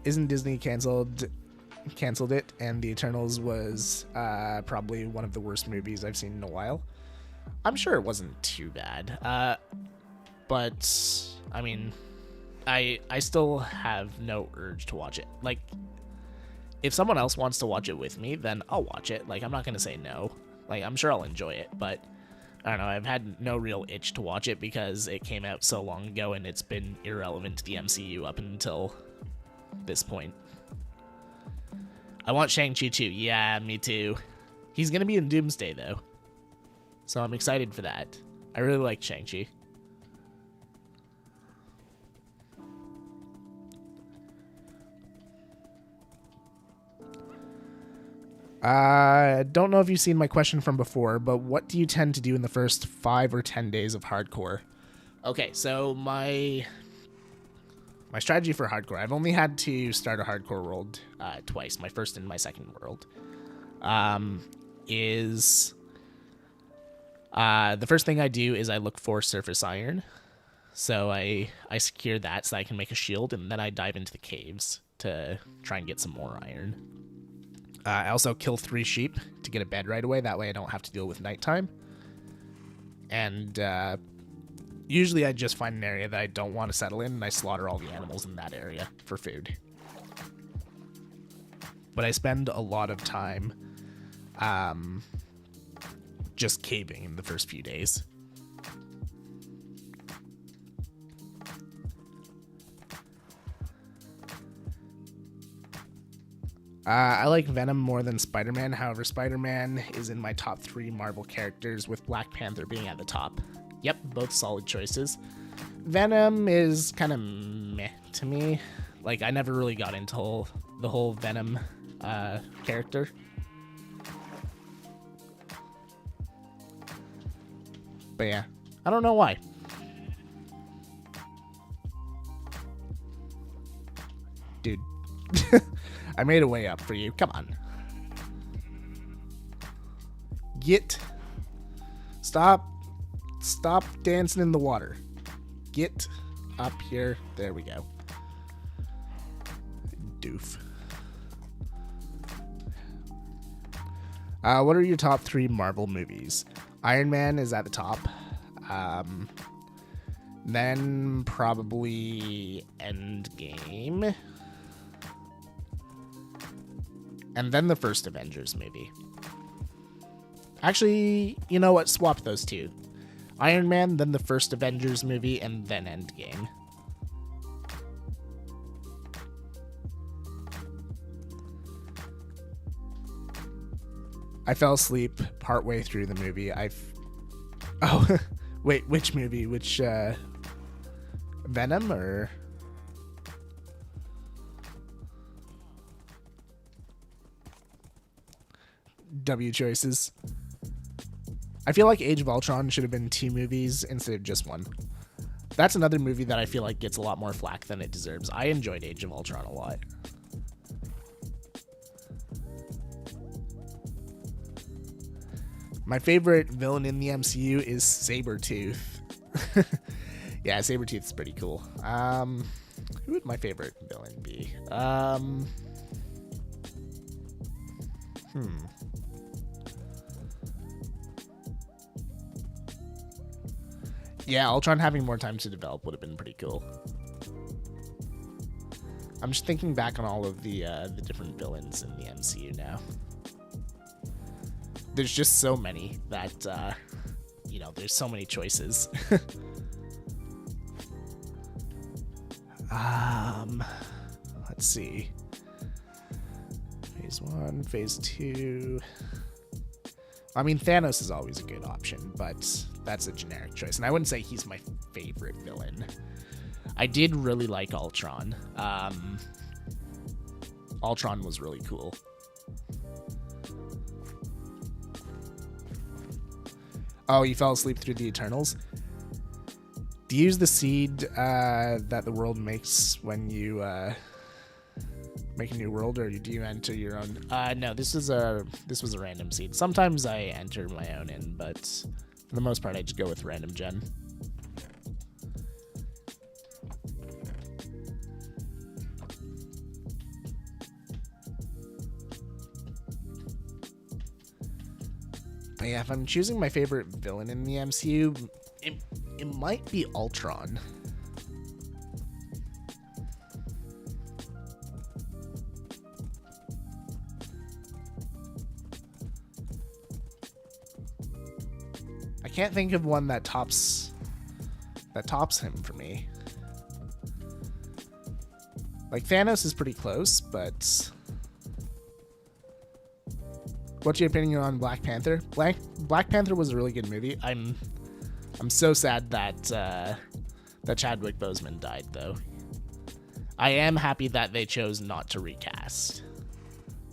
Isn't Disney canceled it, and The Eternals was probably one of the worst movies I've seen in a while. I'm sure it wasn't too bad. But I mean, I still have no urge to watch it. Like, if someone else wants to watch it with me, then I'll watch it. Like, I'm not gonna say no. Like, I'm sure I'll enjoy it, but I don't know, I've had no real itch to watch it because it came out so long ago and it's been irrelevant to the MCU up until this point. I want Shang-Chi too. Yeah, me too. He's gonna be in Doomsday, though, so I'm excited for that. I really like Shang-Chi. I don't know if you've seen my question from before, but what do you tend to do in the first 5 or 10 days of hardcore? Okay, so my strategy for hardcore, I've only had to start a hardcore world twice, my first and my second world, is the first thing I do is I look for surface iron. So I secure that so I can make a shield, and then I dive into the caves to try and get some more iron. I also kill 3 sheep to get a bed right away. That way I don't have to deal with nighttime. And usually I just find an area that I don't want to settle in, and I slaughter all the animals in that area for food. But I spend a lot of time just caving in the first few days. I like Venom more than Spider-Man. However, Spider-Man is in my top 3 Marvel characters, with Black Panther being at the top. Yep, both solid choices. Venom is kind of meh to me. Like, I never really got into the whole Venom character. But yeah, I don't know why. Dude. I made a way up for you. Come on. Stop dancing in the water. Get up here. There we go. Doof. What are your top 3 Marvel movies? Iron Man is at the top. Then probably Endgame. And then the first Avengers movie. Actually, you know what? Swap those 2. Iron Man, then the first Avengers movie, and then Endgame. I fell asleep partway through the movie. Oh, Wait, which movie? Which, Venom or... W choices. I feel like Age of Ultron should have been 2 movies instead of just 1. That's another movie that I feel like gets a lot more flack than it deserves. I enjoyed Age of Ultron a lot. My favorite villain in the MCU is Sabretooth. Yeah, Sabretooth's pretty cool. Who would my favorite villain be? Yeah, Ultron having more time to develop would have been pretty cool. I'm just thinking back on all of the different villains in the MCU now. There's just so many that, you know, there's so many choices. Let's see. Phase 1, Phase 2. I mean, Thanos is always a good option, but that's a generic choice. And I wouldn't say he's my favorite villain. I did really like Ultron. Ultron was really cool. Oh, you fell asleep through the Eternals? Do you use the seed that the world makes when you make a new world, or do you enter your own? No, this was a random seed. Sometimes I enter my own in, but for the most part, I just go with random gen. But yeah, if I'm choosing my favorite villain in the MCU, it might be Ultron. I can't think of one that tops him for me. Like, Thanos is pretty close, but what's your opinion on Black Panther? Black Panther was a really good movie. I'm so sad that that Chadwick Boseman died, though. I am happy that they chose not to recast,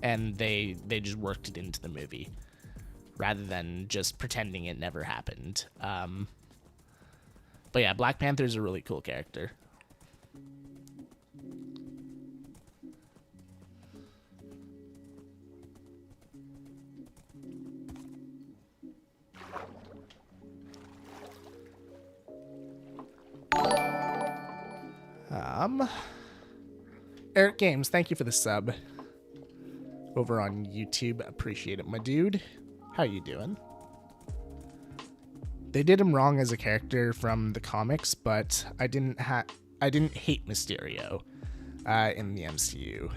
and they just worked it into the movie rather than just pretending it never happened. But yeah, Black Panther's a really cool character. Eric Games, thank you for the sub over on YouTube. Appreciate it, my dude. How you doing? They did him wrong as a character from the comics, but I didn't hate Mysterio in the MCU.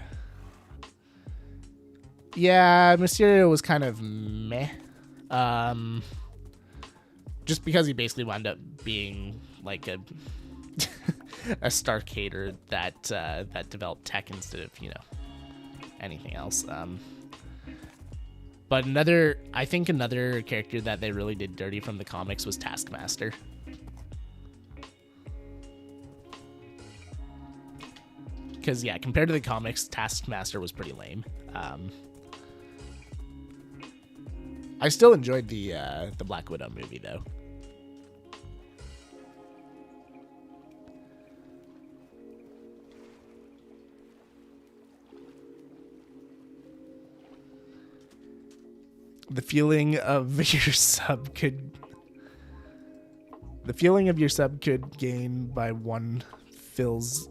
Yeah, Mysterio was kind of meh. Just because he basically wound up being like a a Stark hater that developed tech instead of, you know, anything else. But I think another character that they really did dirty from the comics was Taskmaster. Because, yeah, compared to the comics, Taskmaster was pretty lame. I still enjoyed the Black Widow movie, though. The feeling of your sub could gain by 1 fills.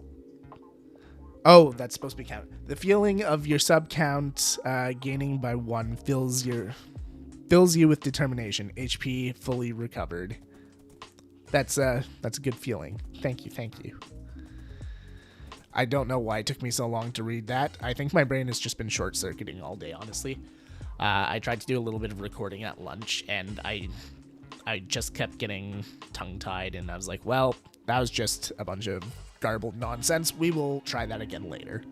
Oh, that's supposed to be count. The feeling of your sub count gaining by 1 fills you with determination. HP fully recovered. That's a good feeling. Thank you. I don't know why it took me so long to read that. I think my brain has just been short-circuiting all day, honestly. I tried to do a little bit of recording at lunch, and I just kept getting tongue-tied, and I was like, well, that was just a bunch of garbled nonsense. We will try that again later.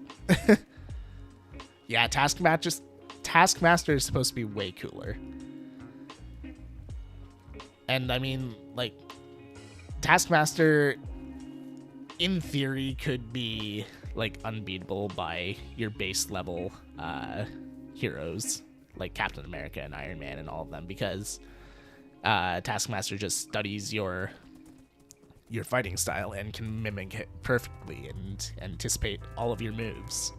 Yeah, Taskmaster is supposed to be way cooler. And, I mean, like, Taskmaster, in theory, could be, like, unbeatable by your base level heroes, like Captain America and Iron Man and all of them, because Taskmaster just studies your fighting style and can mimic it perfectly and anticipate all of your moves.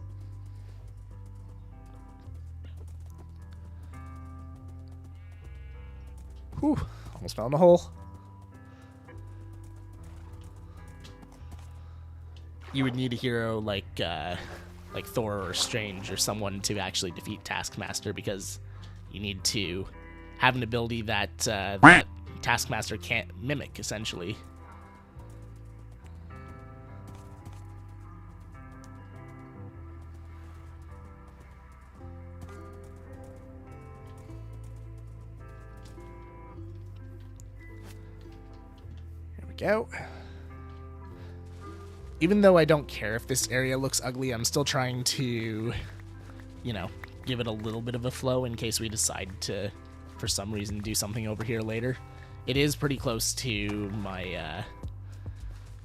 Whew, almost fell in a hole. You would need a hero like Thor or Strange or someone to actually defeat Taskmaster, because you need to have an ability that that Taskmaster can't mimic, essentially. Here we go. Even though I don't care if this area looks ugly, I'm still trying to, you know, give it a little bit of a flow in case we decide to, for some reason, do something over here later. It is pretty close to my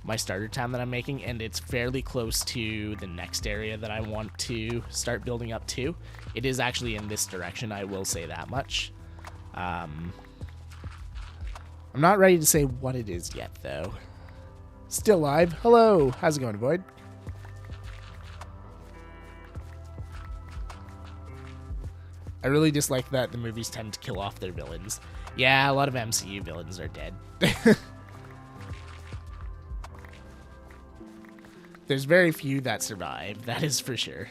my starter town that I'm making, and it's fairly close to the next area that I want to start building up to. It is actually in this direction, I will say that much. I'm not ready to say what it is yet, though. Still live. Hello. How's it going, Void? I really dislike that the movies tend to kill off their villains. Yeah, a lot of MCU villains are dead. There's very few that survive, that is for sure.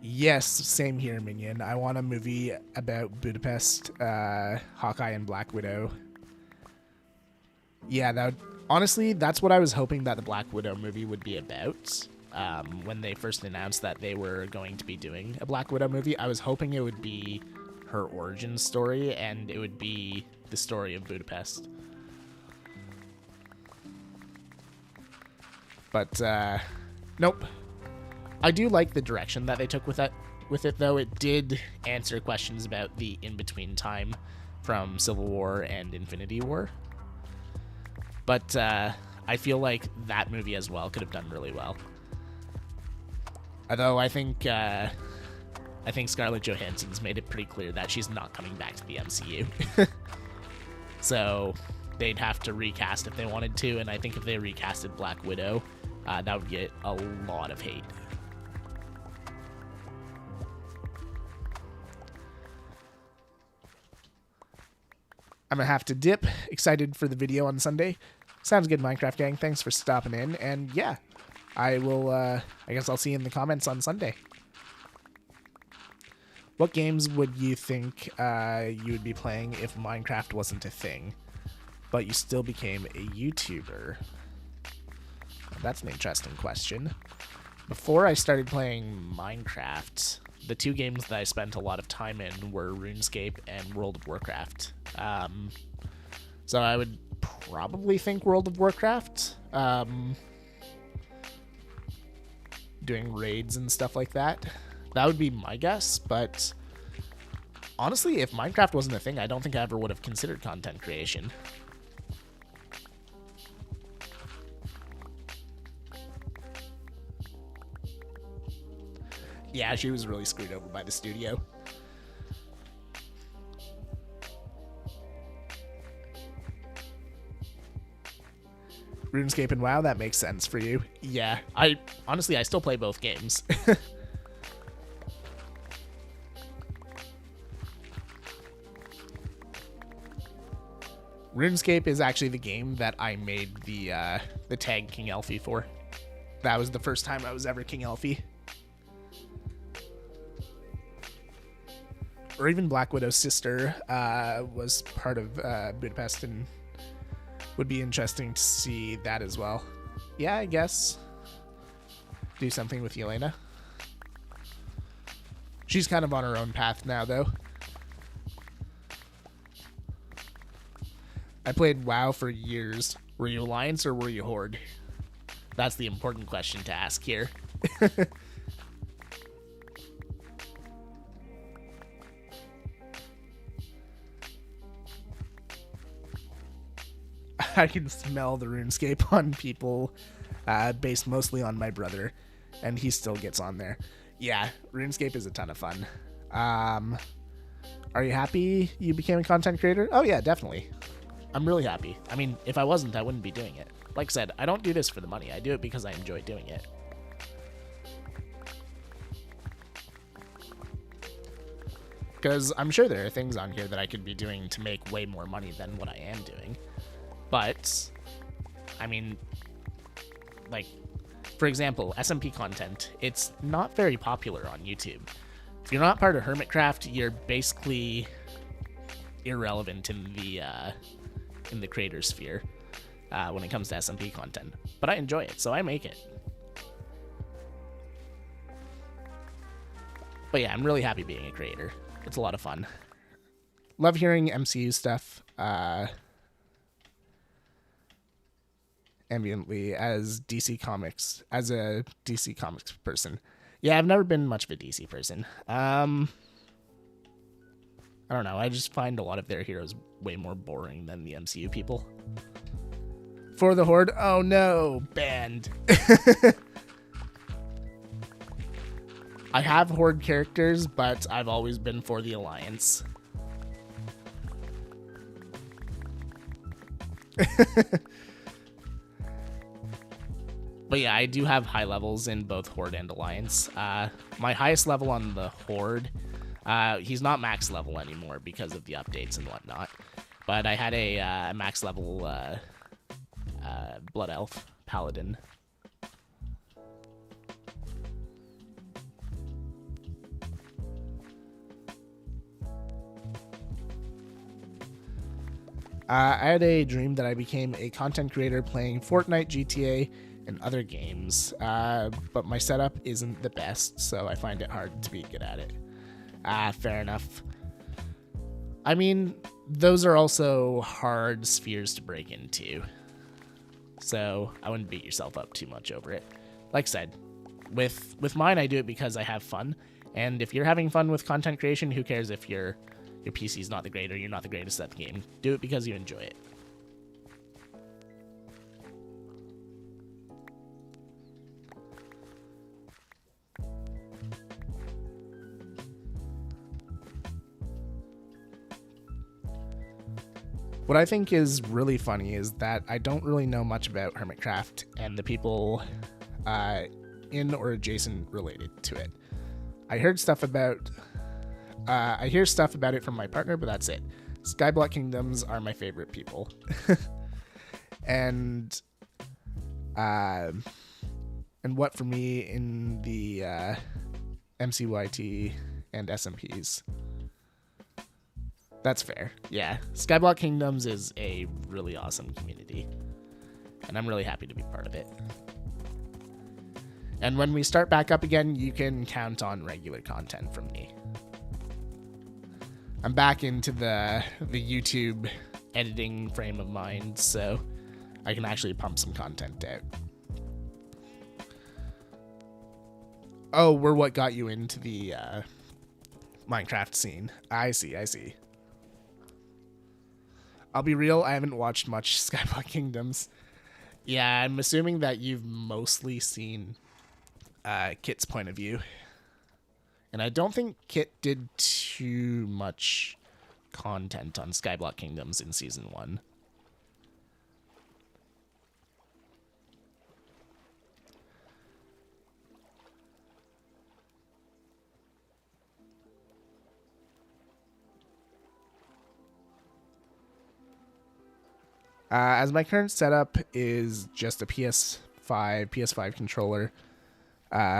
Yes, same here, Minion. I want a movie about Budapest, Hawkeye, and Black Widow. Yeah, that would, honestly, that's what I was hoping that the Black Widow movie would be about. When they first announced that they were going to be doing a Black Widow movie, I was hoping it would be her origin story, and it would be the story of Budapest. But, nope. I do like the direction that they took with it, though. It did answer questions about the in-between time from Civil War and Infinity War. But I feel like that movie as well could have done really well. Although I think Scarlett Johansson's made it pretty clear that she's not coming back to the MCU. So they'd have to recast if they wanted to, and I think if they recasted Black Widow, that would get a lot of hate. I'm gonna have to dip. Excited for the video on Sunday. Sounds good, Minecraft gang. Thanks for stopping in. And yeah, I will, I guess I'll see you in the comments on Sunday. What games would you think you would be playing if Minecraft wasn't a thing, but you still became a YouTuber? That's an interesting question. Before I started playing Minecraft, the two games that I spent a lot of time in were RuneScape and World of Warcraft. So I would probably think World of Warcraft. Doing raids and stuff like that. That would be my guess, but honestly, if Minecraft wasn't a thing, I don't think I ever would have considered content creation. Yeah, she was really screwed over by the studio. RuneScape and WoW, that makes sense for you. Yeah, honestly, I still play both games. RuneScape is actually the game that I made the tag King Elfie for. That was the first time I was ever King Elfie. Or even Black Widow's sister was part of Budapest, and would be interesting to see that as well. Yeah, I guess. Do something with Yelena. She's kind of on her own path now, though. I played WoW for years. Were you Alliance or were you Horde? That's the important question to ask here. I can smell the RuneScape on people, based mostly on my brother, and he still gets on there. Yeah, RuneScape is a ton of fun. Are you happy you became a content creator? Oh yeah, definitely. I'm really happy. I mean, if I wasn't, I wouldn't be doing it. Like I said, I don't do this for the money. I do it because I enjoy doing it. Because I'm sure there are things on here that I could be doing to make way more money than what I am doing. But, I mean, like, for example, SMP content, it's not very popular on YouTube. If you're not part of Hermitcraft, you're basically irrelevant in the creator sphere when it comes to SMP content. But I enjoy it, so I make it. But yeah, I'm really happy being a creator. It's a lot of fun. Love hearing MCU stuff ambiently as a DC Comics person. Yeah, I've never been much of a DC person. I don't know. I just find a lot of their heroes way more boring than the MCU people. For the Horde? Oh no, banned. I have Horde characters, but I've always been for the Alliance. But yeah, I do have high levels in both Horde and Alliance. My highest level on the Horde, he's not max level anymore because of the updates and whatnot. But I had a max level Blood Elf Paladin. I had a dream that I became a content creator playing Fortnite, GTA, and other games, but my setup isn't the best, so I find it hard to be good at it. Fair enough. I mean, those are also hard spheres to break into, so I wouldn't beat yourself up too much over it. Like I said, with mine, I do it because I have fun, and if you're having fun with content creation, who cares if your PC's not the great or you're not the greatest at the game. Do it because you enjoy it. What I think is really funny is that I don't really know much about Hermitcraft and the people in or adjacent related to it. I hear stuff about it from my partner, but that's it. Skyblock Kingdoms are my favorite people. and what for me in the MCYT and SMPs. That's fair. Yeah, Skyblock Kingdoms is a really awesome community, and I'm really happy to be part of it. And when we start back up again, you can count on regular content from me. I'm back into the YouTube editing frame of mind, so I can actually pump some content out. Oh, we're what got you into the Minecraft scene. I see. I'll be real, I haven't watched much Skyblock Kingdoms. Yeah, I'm assuming that you've mostly seen Kit's point of view. And I don't think Kit did too much content on Skyblock Kingdoms in Season 1. As my current setup is just a PS5 controller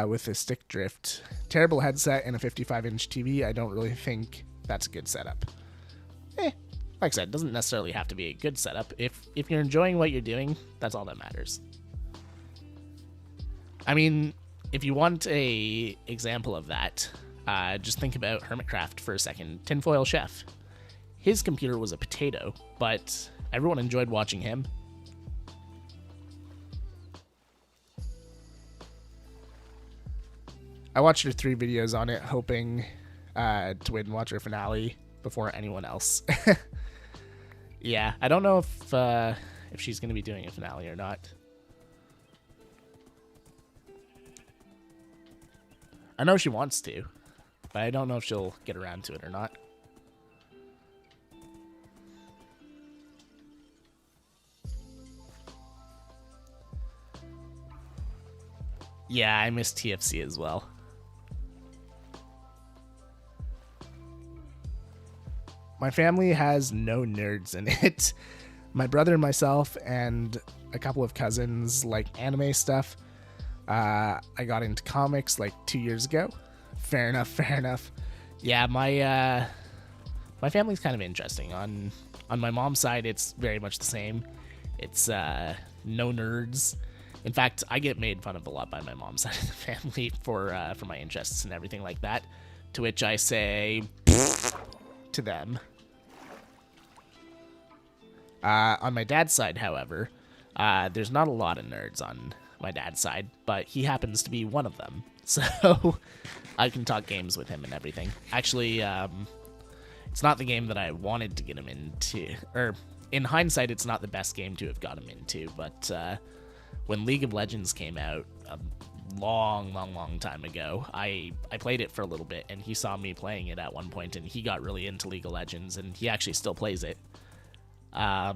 with a stick drift, terrible headset, and a 55-inch TV, I don't really think that's a good setup. Like I said, it doesn't necessarily have to be a good setup. If you're enjoying what you're doing, that's all that matters. I mean, if you want a example of that, just think about Hermitcraft for a second. Tinfoil Chef. His computer was a potato, but everyone enjoyed watching him. I watched her 3 videos on it, hoping to wait and watch her finale before anyone else. Yeah, I don't know if she's going to be doing a finale or not. I know she wants to, but I don't know if she'll get around to it or not. Yeah, I miss TFC as well. My family has no nerds in it. My brother and myself and a couple of cousins like anime stuff. I got into comics like 2 years ago. Fair enough, fair enough. Yeah, my family's kind of interesting. On my mom's side, it's very much the same. It's no nerds. In fact, I get made fun of a lot by my mom's side of the family for my interests and everything like that. To which I say to them. On my dad's side, however, there's not a lot of nerds on my dad's side, but he happens to be one of them. So I can talk games with him and everything. Actually, it's not the game that I wanted to get him into. Or, in hindsight, it's not the best game to have got him into, but when League of Legends came out a long time ago, I played it for a little bit, and he saw me playing it at one point, and he got really into League of Legends, and he actually still plays it. I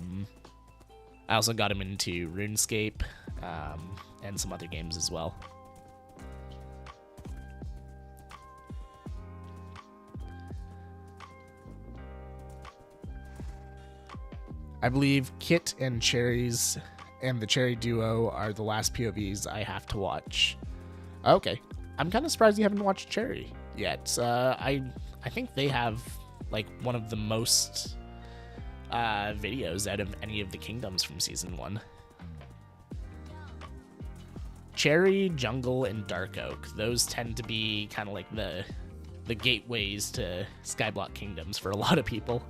also got him into RuneScape, and some other games as well. I believe Kit and Cherries and the Cherry Duo are the last POVs I have to watch. Okay. I'm kind of surprised you haven't watched Cherry yet. I think they have like one of the most videos out of any of the kingdoms from season 1. Cherry, Jungle, and Dark Oak. Those tend to be kind of like the gateways to Skyblock kingdoms for a lot of people.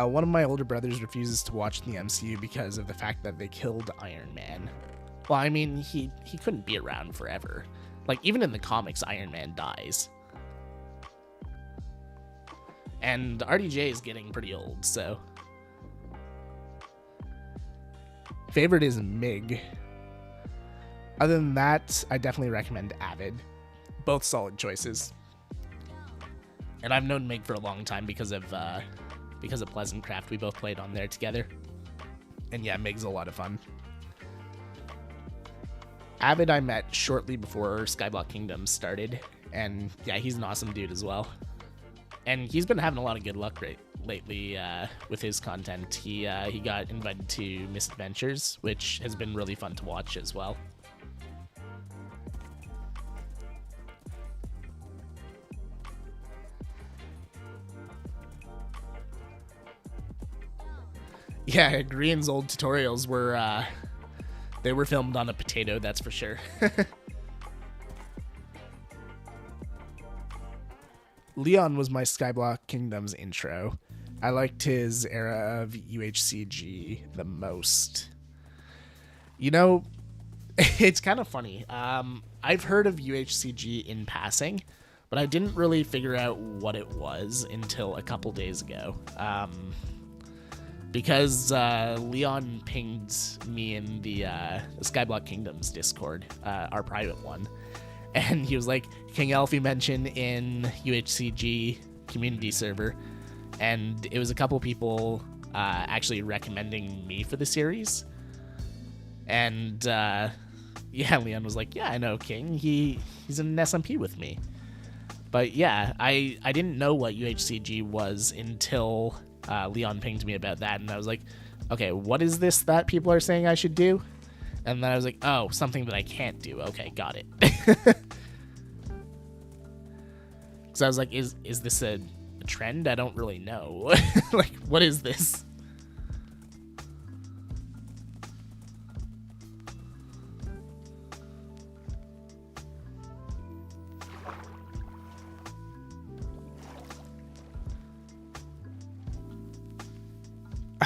One of my older brothers refuses to watch the MCU because of the fact that they killed Iron Man. Well, I mean, he couldn't be around forever. Like, even in the comics, Iron Man dies. And RDJ is getting pretty old, so... Favorite is Mig. Other than that, I definitely recommend Avid. Both solid choices. And I've known Mig for a long time because of Pleasant Craft. We both played on there together. And yeah, Mig's a lot of fun. Avid I met shortly before Skyblock Kingdoms started. And yeah, he's an awesome dude as well. And he's been having a lot of good luck lately with his content. He got invited to Misadventures, which has been really fun to watch as well. Yeah, Green's old tutorials were, they were filmed on a potato, that's for sure. Leon was my Skyblock Kingdoms intro. I liked his era of UHCG the most. You know, it's kind of funny. I've heard of UHCG in passing, but I didn't really figure out what it was until a couple days ago. Because Leon pinged me in the Skyblock Kingdoms Discord, our private one, and he was like, King Elfie mentioned in UHCG community server, and it was a couple people actually recommending me for the series, and yeah, Leon was like, yeah, I know King, he's in an SMP with me. But yeah, I didn't know what UHCG was until Leon pinged me about that, and I was like, okay, what is this that people are saying I should do? And then I was like, oh, something that I can't do. Okay, got it. Because I was like, is this a trend? I don't really know. Like, what is this?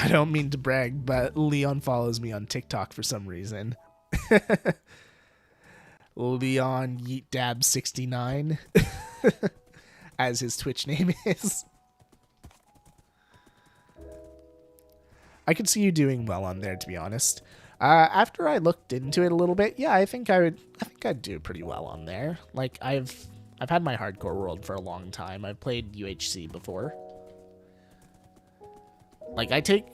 I don't mean to brag, but Leon follows me on TikTok for some reason. Leon YeetDab69, as his Twitch name is. I could see you doing well on there, to be honest. After I looked into it a little bit, yeah, I think I'd do pretty well on there. Like I've had my hardcore world for a long time. I've played UHC before. Like I take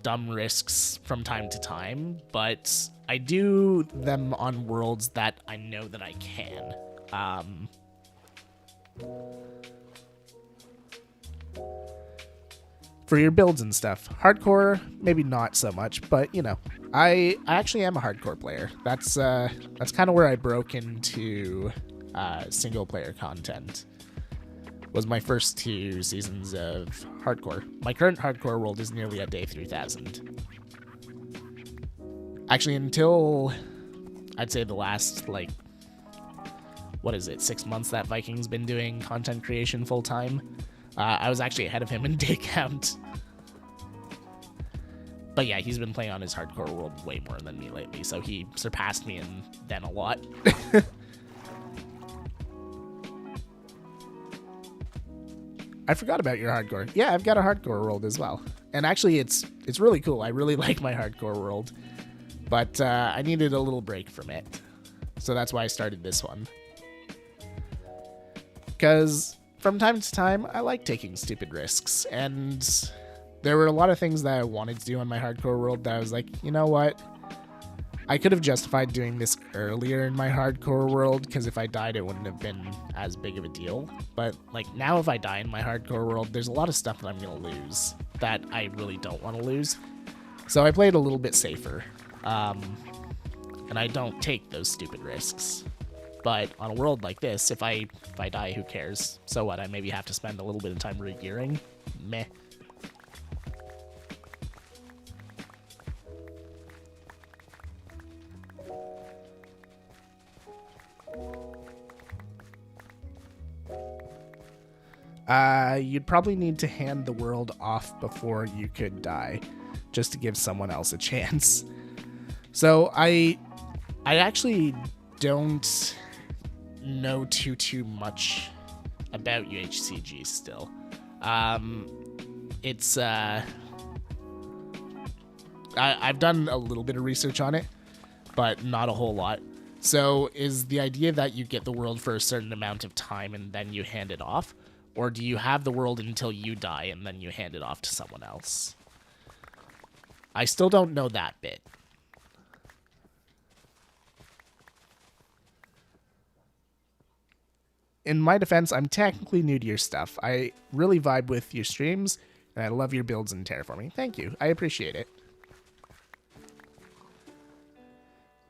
dumb risks from time to time, but I do them on worlds that I know that I can. For your builds and stuff. Hardcore, maybe not so much, but you know, I actually am a hardcore player. That's kind of where I broke into single player content. Was my first 2 seasons of hardcore. My current hardcore world is nearly at day 3000. Actually, until I'd say the last, like, what is it, 6 months that Viking's been doing content creation full time, I was actually ahead of him in day count. But yeah, he's been playing on his hardcore world way more than me lately, so he surpassed me in then a lot. I forgot about your hardcore. Yeah, I've got a hardcore world as well. And actually, it's really cool. I really like my hardcore world. But I needed a little break from it. So that's why I started this one. Because from time to time, I like taking stupid risks. And there were a lot of things that I wanted to do on my hardcore world that I was like, you know what? I could have justified doing this earlier in my hardcore world, because if I died, it wouldn't have been as big of a deal. But like now, if I die in my hardcore world, there's a lot of stuff that I'm going to lose that I really don't want to lose. So I played a little bit safer. And I don't take those stupid risks. But on a world like this, if I die, who cares? So what? I maybe have to spend a little bit of time regearing? Meh. You'd probably need to hand the world off before you could die, just to give someone else a chance. So I actually don't know too much about UHCG still. It's I've done a little bit of research on it, but not a whole lot. So is the idea that you get the world for a certain amount of time and then you hand it off? Or do you have the world until you die and then you hand it off to someone else? I still don't know that bit. In my defense, I'm technically new to your stuff. I really vibe with your streams, and I love your builds in Terraforming. Thank you. I appreciate it.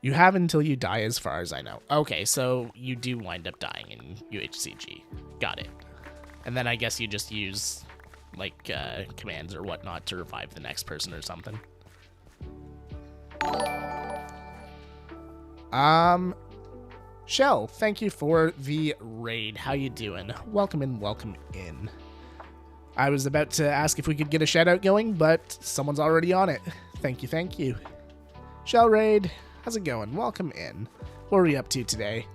You have until you die, as far as I know. Okay, so you do wind up dying in UHCG. Got it. And then I guess you just use, like, commands or whatnot to revive the next person or something. Shell, thank you for the raid. How you doing? Welcome in, welcome in. I was about to ask if we could get a shout out going, but someone's already on it. Thank you, thank you. Shell raid, how's it going? Welcome in. What are we up to today?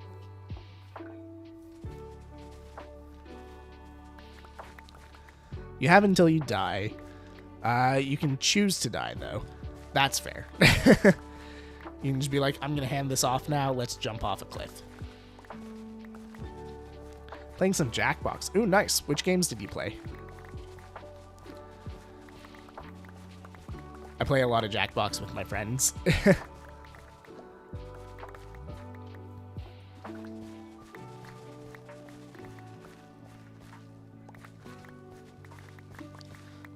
You have until you die. You can choose to die, though. That's fair. You can just be like, I'm going to hand this off now. Let's jump off a cliff. Playing some Jackbox. Ooh, nice. Which games did you play? I play a lot of Jackbox with my friends.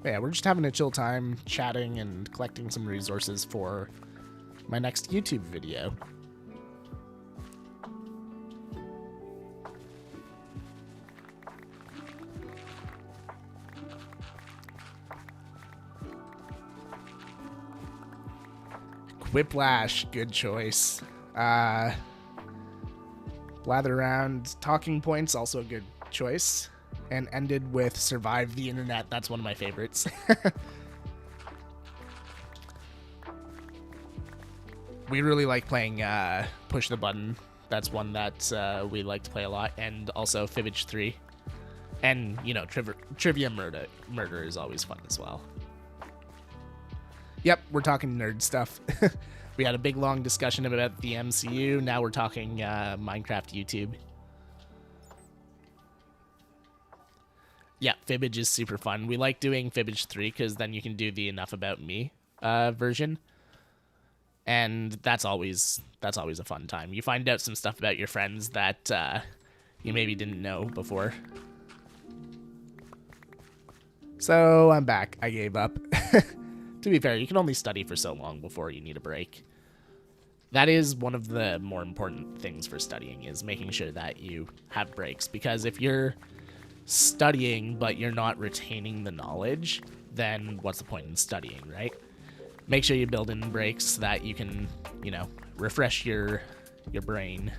Yeah, we're just having a chill time, chatting and collecting some resources for my next YouTube video. Whiplash, good choice. Blather Around, Talking Points, also a good choice. And ended with Survive the Internet. That's one of my favorites. we really like playing Push the Button. That's one that we like to play a lot, and also Fibbage 3. And, you know, Trivia Murder is always fun as well. Yep, we're talking nerd stuff. We had a big, long discussion about the MCU. Now we're talking Minecraft YouTube. Yeah, Fibbage is super fun. We like doing Fibbage 3 because then you can do the Enough About Me version. And that's always a fun time. You find out some stuff about your friends that you maybe didn't know before. So I'm back. I gave up. To be fair, you can only study for so long before you need a break. That is one of the more important things for studying, is making sure that you have breaks. Because if you're studying but you're not retaining the knowledge, then what's the point in studying, right? Make sure you build in breaks so that you can, you know, refresh your brain.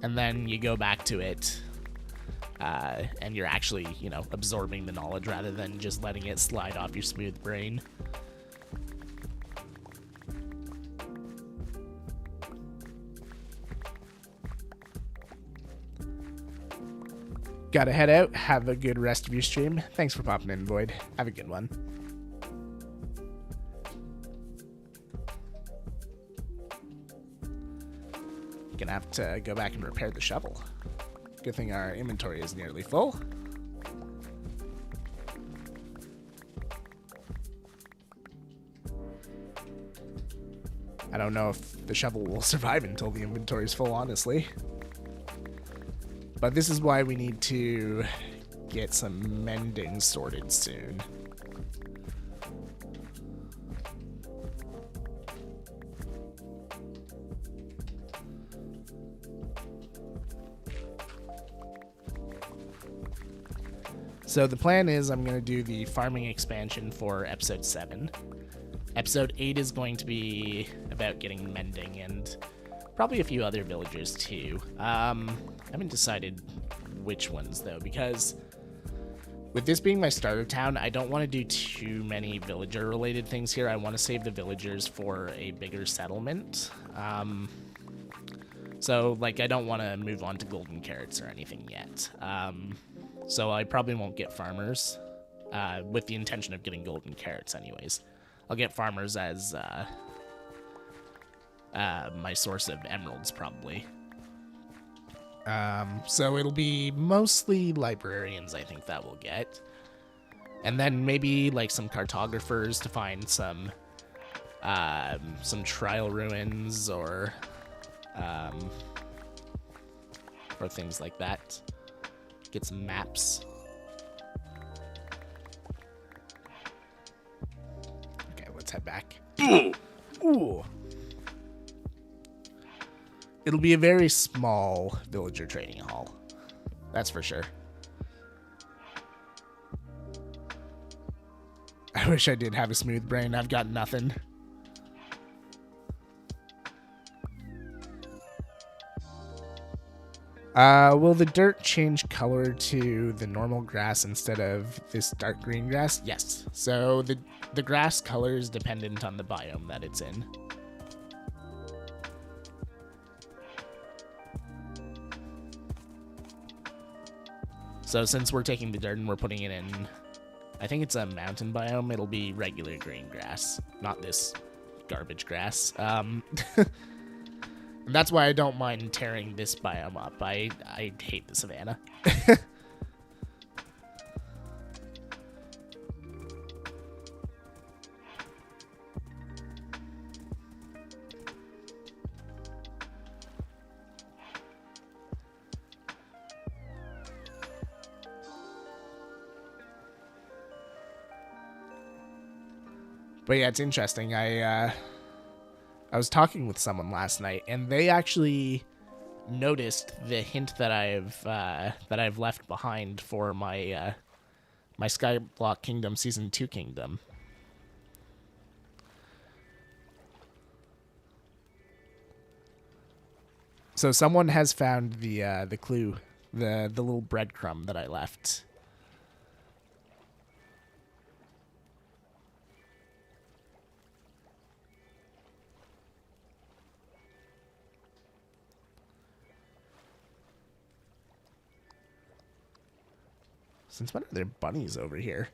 And then you go back to it. And you're actually, you know, absorbing the knowledge rather than just letting it slide off your smooth brain. Gotta head out. Have a good rest of your stream. Thanks for popping in, Void. Have a good one. Gonna have to go back and repair the shovel. Good thing our inventory is nearly full. I don't know if the shovel will survive until the inventory is full, honestly. But this is why we need to get some mending sorted soon. So the plan is I'm going to do the farming expansion for episode 7. Episode 8 is going to be about getting mending and probably a few other villagers too. I haven't decided which ones though, because with this being my starter town, I don't want to do too many villager related things here. I want to save the villagers for a bigger settlement. So like I don't want to move on to golden carrots or anything yet. So I probably won't get farmers, with the intention of getting golden carrots anyways. I'll get farmers as my source of emeralds, probably. So it'll be mostly librarians, I think, that we'll get. And then maybe like some cartographers to find some trial ruins or things like that. Get some maps. Okay, let's head back. Ooh. It'll be a very small villager trading hall. That's for sure. I wish I did have a smooth brain. I've got nothing. Will the dirt change color to the normal grass instead of this dark green grass? Yes. So the grass color is dependent on the biome that it's in. So since we're taking the dirt and we're putting it in, I think it's a mountain biome, it'll be regular green grass, not this garbage grass. That's why I don't mind tearing this biome up. I hate the savanna. But yeah, it's interesting. I was talking with someone last night, and they actually noticed the hint that I've left behind for my my Skyblock Kingdom Season 2 kingdom. So someone has found the clue, the little breadcrumb that I left. Since when are there bunnies over here?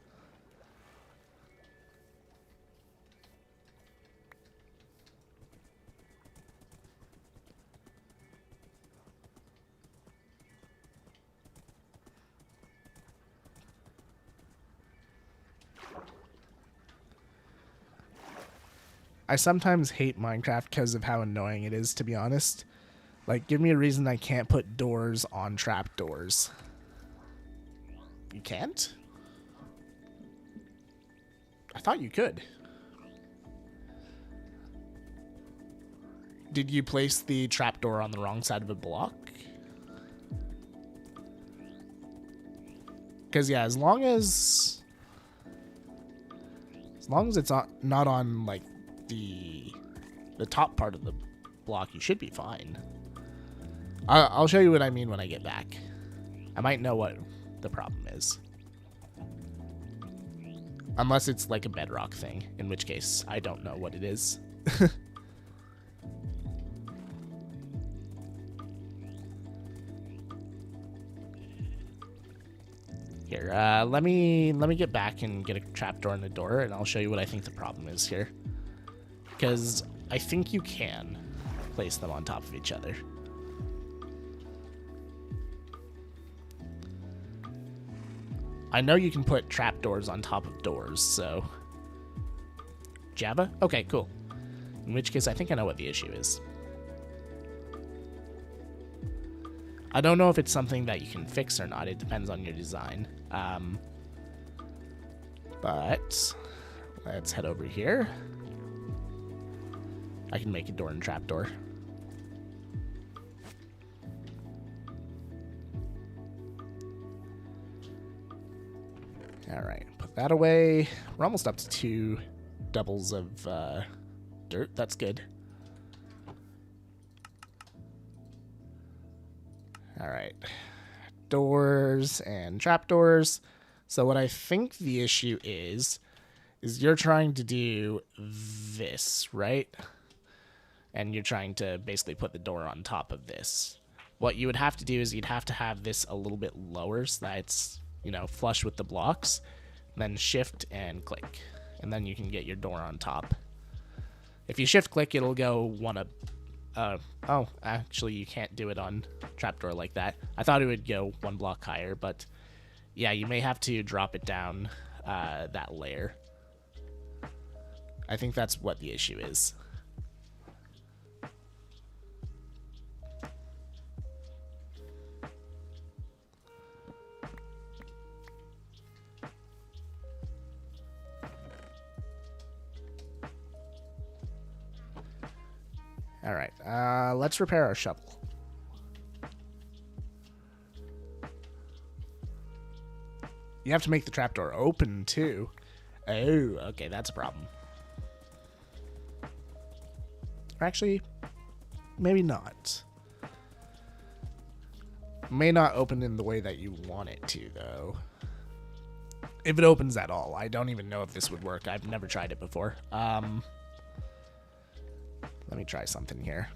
I sometimes hate Minecraft because of how annoying it is, to be honest. Like, give me a reason I can't put doors on trapdoors. You can't? I thought you could. Did you place the trapdoor on the wrong side of a block? Because, yeah, as long as it's not on, like, the top part of the block, you should be fine. I'll show you what I mean when I get back. I might know what the problem is. Unless it's like a bedrock thing, in which case I don't know what it is. Here, let me get back and get a trapdoor in the door, and I'll show you what I think the problem is here. Because I think you can place them on top of each other. I know you can put trapdoors on top of doors, so... Java? Okay, cool. In which case, I think I know what the issue is. I don't know if it's something that you can fix or not. It depends on your design. But let's head over here. I can make a door and trapdoor. All right, put that away. We're almost up to 2 doubles of dirt. That's good. All right, doors and trapdoors. So what I think the issue is you're trying to do this, right? And you're trying to basically put the door on top of this. What you would have to do is you'd have to have this a little bit lower so that it's, you know, flush with the blocks. Then shift and click. And then you can get your door on top. If you shift click, it'll go one up. Oh, actually you can't do it on trapdoor like that. I thought it would go 1 block higher, but yeah, you may have to drop it down that layer. I think that's what the issue is. All right, let's repair our shovel. You have to make the trapdoor open, too. Oh, okay, that's a problem. Or actually, maybe not. May not open in the way that you want it to, though. If it opens at all. I don't even know if this would work. I've never tried it before. Let me try something here.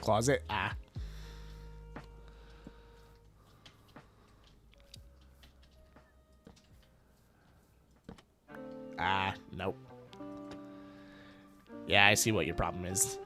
Closet? Nope. Yeah, I see what your problem is.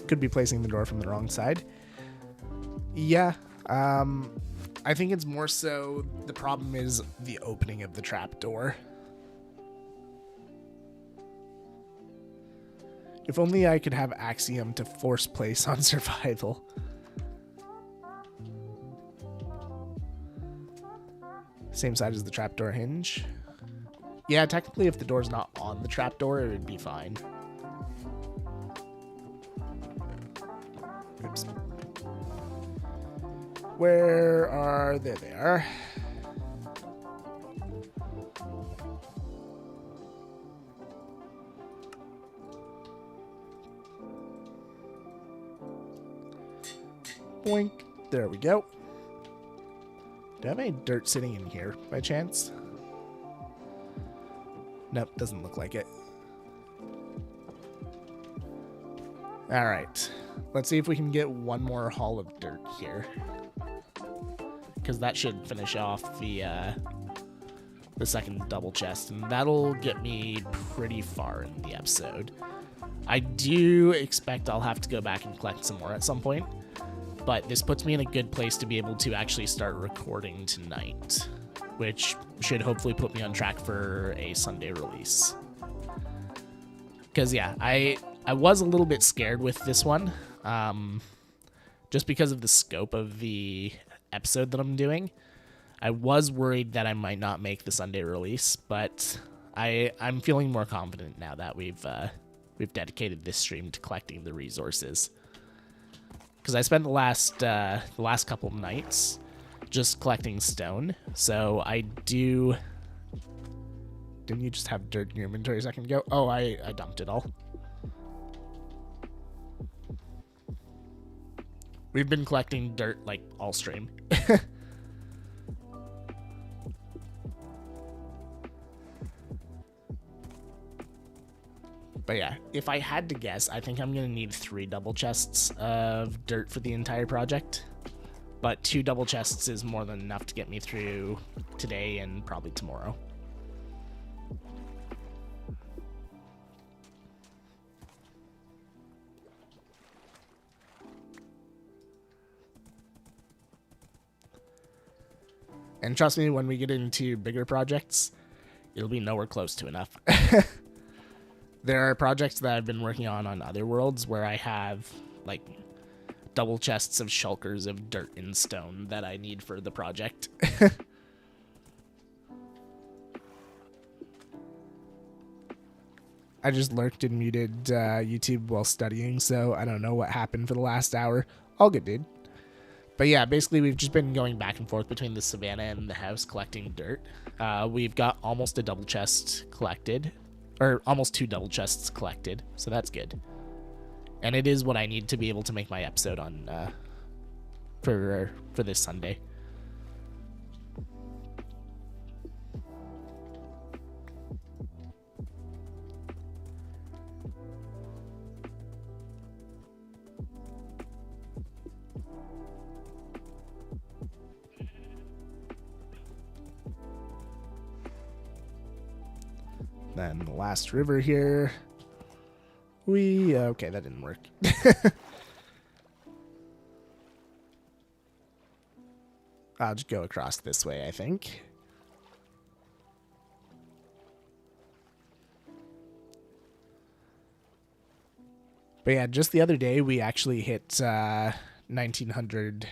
Could be placing the door from the wrong side. Yeah, I think it's more so the problem is the opening of the trapdoor. If only I could have Axiom to force place on survival. Same side as the trapdoor hinge. Yeah, technically if the door's not on the trapdoor, it would be fine. Oops. Where are they? There they are. Boink. There we go. Do I have any dirt sitting in here by chance? Nope, doesn't look like it. Alright. Let's see if we can get one more haul of dirt here. Because that should finish off the second double chest, and that'll get me pretty far in the episode. I do expect I'll have to go back and collect some more at some point, but this puts me in a good place to be able to actually start recording tonight, which should hopefully put me on track for a Sunday release. Because, yeah, I was a little bit scared with this one, just because of the scope of the episode that I'm doing. I was worried that I might not make the Sunday release, but I'm feeling more confident now that we've dedicated this stream to collecting the resources. Because I spent the last couple of nights just collecting stone, so I do. Didn't you just have dirt in your inventory a second ago? Oh, I dumped it all. We've been collecting dirt like all stream. But yeah, if I had to guess, I think I'm going to need 3 double chests of dirt for the entire project. But 2 double chests is more than enough to get me through today and probably tomorrow. And trust me, when we get into bigger projects, it'll be nowhere close to enough. There are projects that I've been working on other worlds where I have, like, double chests of shulkers of dirt and stone that I need for the project. I just lurked and muted YouTube while studying, so I don't know what happened for the last hour. All good, dude. But yeah, basically we've just been going back and forth between the savannah and the house collecting dirt. We've got almost a double chest collected. Or almost 2 double chests collected, so that's good. And it is what I need to be able to make my episode on for this Sunday. Then the last river here. Okay, that didn't work. I'll just go across this way, I think. But yeah, just the other day, we actually hit 1,900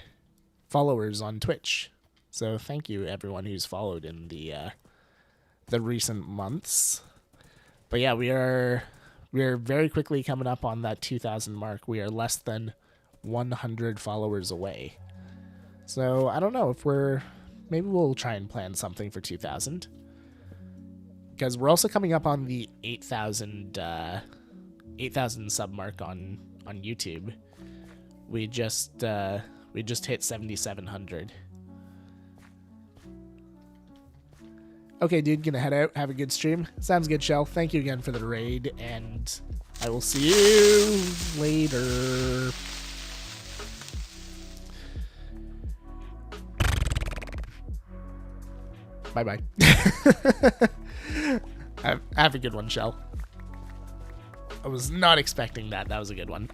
followers on Twitch. So thank you, everyone who's followed in the recent months. But yeah, we are very quickly coming up on that 2,000 mark. We are less than 100 followers away. So I don't know if maybe we'll try and plan something for 2,000. Because we're also coming up on the 8,000 sub mark on YouTube. We just hit 7,700. Okay, dude, gonna head out. Have a good stream. Sounds good, Shell. Thank you again for the raid, and I will see you later. Bye-bye. Have a good one, Shell. I was not expecting that. That was a good one.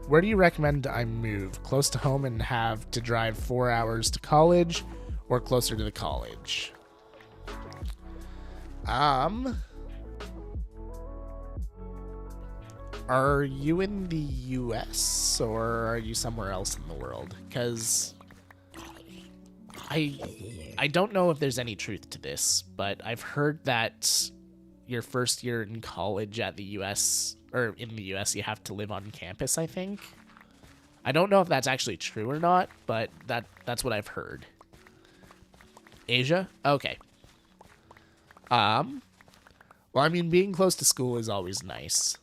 Where do you recommend I move? Close to home and have to drive 4 hours to college, or closer to the college? Are you in the US or are you somewhere else in the world? Because I don't know if there's any truth to this, but I've heard that your first year in college at the US or in the US, you have to live on campus, I think. I don't know if that's actually true or not, but that's what I've heard. Asia? Okay. Well, I mean, being close to school is always nice,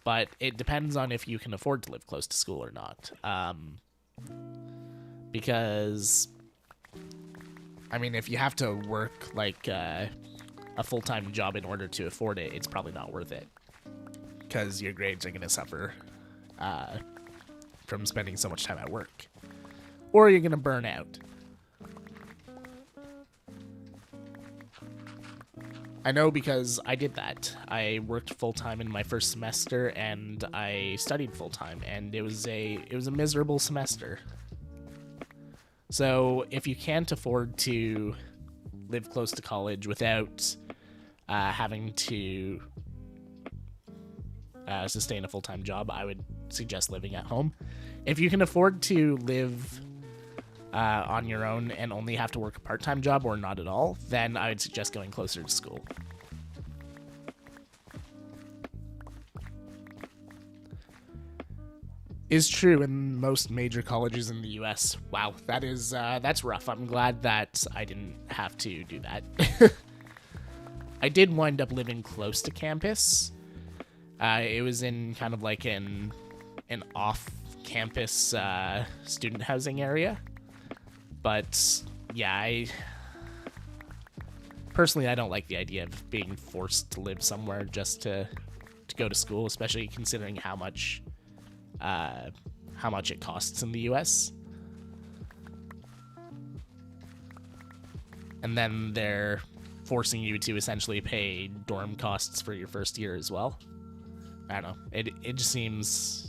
but it depends on if you can afford to live close to school or not. Because, I mean, if you have to work like a full-time job in order to afford it, it's probably not worth it, because your grades are going to suffer from spending so much time at work, or you're going to burn out. I know because I did that. I worked full-time in my first semester, and I studied full-time, and it was a miserable semester. So if you can't afford to live close to college without having to sustain a full-time job, I would suggest living at home. If you can afford to live on your own and only have to work a part-time job or not at all, then I would suggest going closer to school. Is true in most major colleges in the US. Wow, that's rough. I'm glad that I didn't have to do that. I did wind up living close to campus. It was in kind of like an off-campus student housing area. But yeah, I don't like the idea of being forced to live somewhere just to go to school, especially considering how much it costs in the US. And then they're forcing you to essentially pay dorm costs for your first year as well. I don't know. It just seems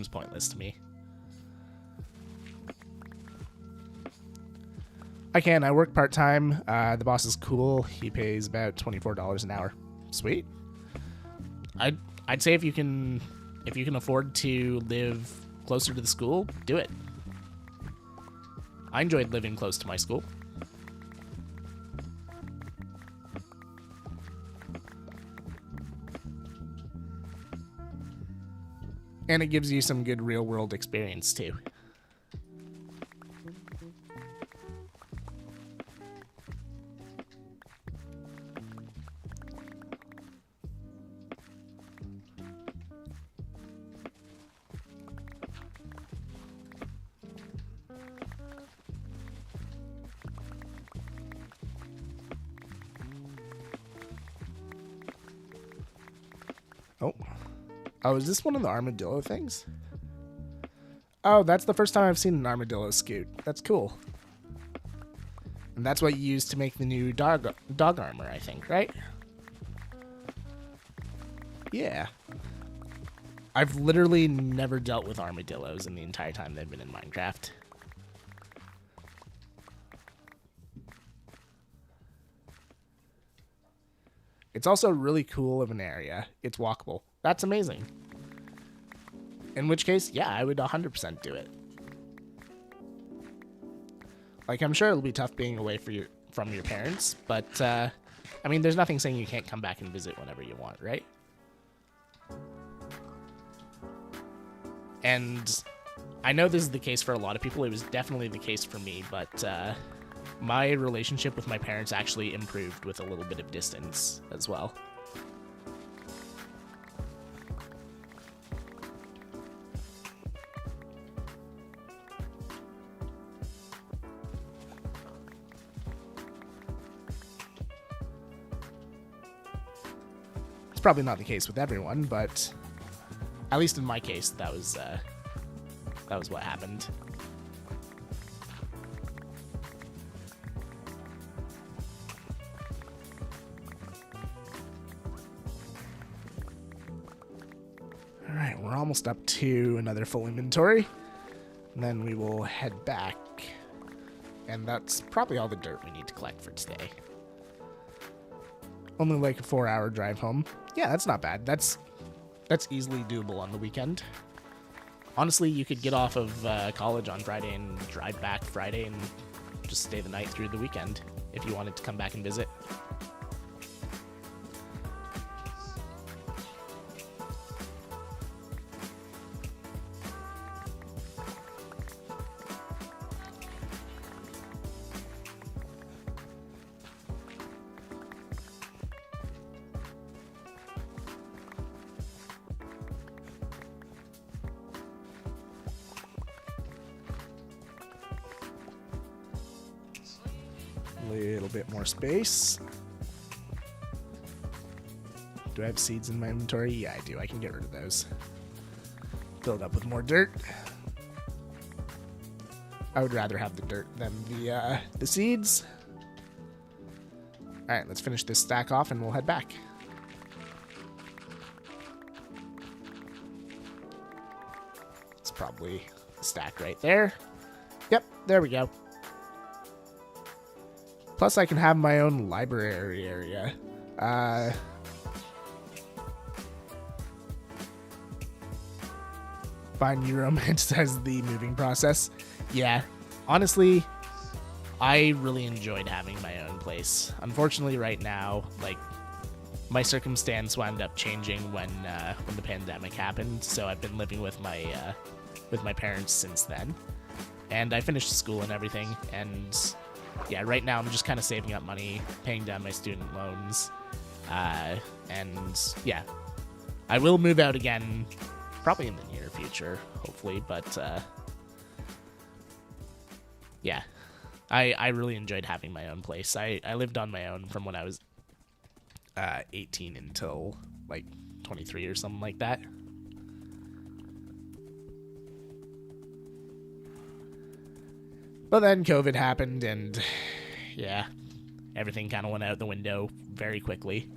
pointless to me. I work part-time. The boss is cool. He pays about $24 an hour. Sweet. I'd say if you can afford to live closer to the school, do it. I enjoyed living close to my school. And it gives you some good real-world experience, too. Oh, is this one of the armadillo things? Oh, that's the first time I've seen an armadillo scoot. That's cool. And that's what you use to make the new dog armor, I think, right? Yeah. I've literally never dealt with armadillos in the entire time they've been in Minecraft. It's also really cool of an area. It's walkable. That's amazing. In which case, yeah, I would 100% do it. Like, I'm sure it'll be tough being away from your parents, but, I mean, there's nothing saying you can't come back and visit whenever you want, right? And I know this is the case for a lot of people. It was definitely the case for me, but, my relationship with my parents actually improved with a little bit of distance as well. It's probably not the case with everyone, but at least in my case, that was what happened. Alright, we're almost up to another full inventory, and then we will head back, and that's probably all the dirt we need to collect for today. Only like a 4-hour drive home. Yeah, that's not bad. That's easily doable on the weekend. Honestly, you could get off of college on Friday and drive back Friday and just stay the night through the weekend if you wanted to come back and visit. Little bit more space. Do I have seeds in my inventory? Yeah, I do. I can get rid of those. Fill it up with more dirt. I would rather have the dirt than the seeds. All right, let's finish this stack off and we'll head back. It's probably a stack right there. Yep, there we go. Plus, I can have my own library area. Find you romanticize the moving process. Yeah, honestly, I really enjoyed having my own place. Unfortunately, right now, like, my circumstance wound up changing when the pandemic happened. So I've been living with my parents since then, and I finished school and everything. And yeah, right now I'm just kind of saving up money, paying down my student loans, and yeah, I will move out again, probably in the near future, hopefully. But yeah, I really enjoyed having my own place. I lived on my own from when I was 18 until like 23 or something like that. But then COVID happened, and yeah, everything kind of went out the window very quickly.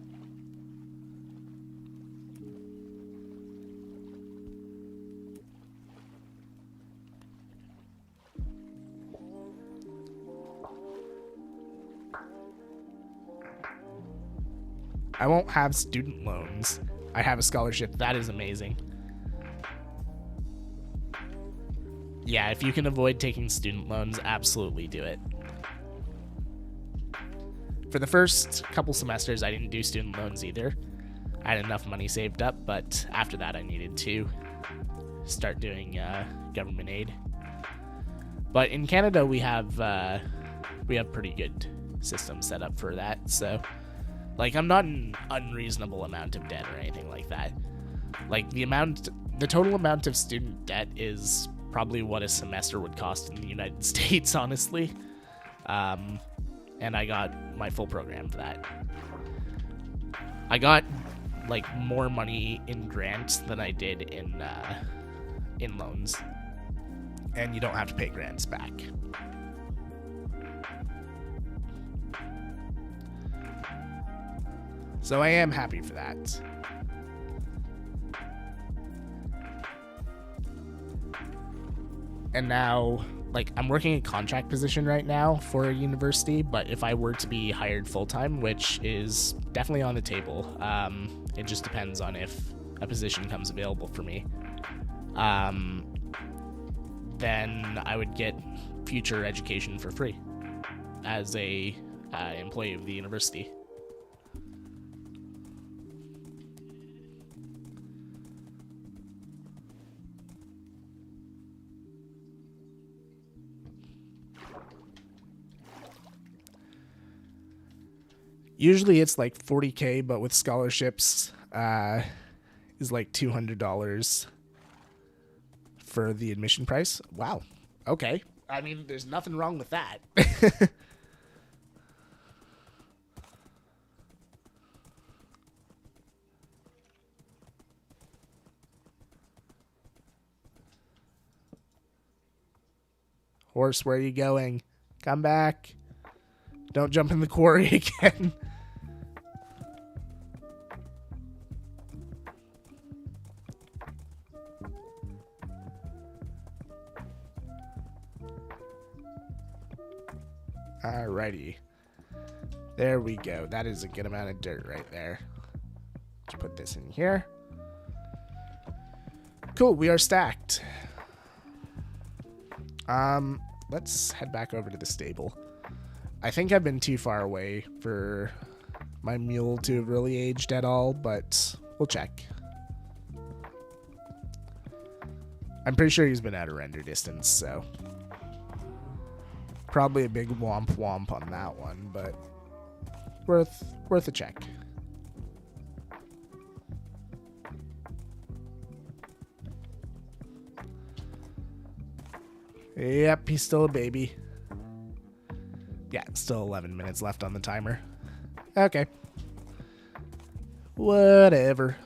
I won't have student loans. I have a scholarship. That is amazing. Yeah, if you can avoid taking student loans, absolutely do it. For the first couple semesters, I didn't do student loans either. I had enough money saved up, but after that, I needed to start doing government aid. But in Canada, we have pretty good systems set up for that. So, like, I'm not an unreasonable amount of debt or anything like that. Like, the total amount of student debt is probably what a semester would cost in the United States, honestly. And I got my full program for that. I got, like, more money in grants than I did in loans. And you don't have to pay grants back. So I am happy for that. And now, like, I'm working a contract position right now for a university, but if I were to be hired full-time, which is definitely on the table, it just depends on if a position comes available for me, then I would get future education for free as a employee of the university. Usually it's like $40K, but with scholarships, is like $200 for the admission price. Wow. Okay. I mean, there's nothing wrong with that. Horse, where are you going? Come back. Don't jump in the quarry again. Alrighty. There we go. That is a good amount of dirt right there. Let's put this in here. Cool, we are stacked. Let's head back over to the stable. I think I've been too far away for my mule to have really aged at all, but we'll check. I'm pretty sure he's been out of render distance, so probably a big womp womp on that one, but worth a check. Yep, he's still a baby. Yeah, still 11 minutes left on the timer. Okay. Whatever.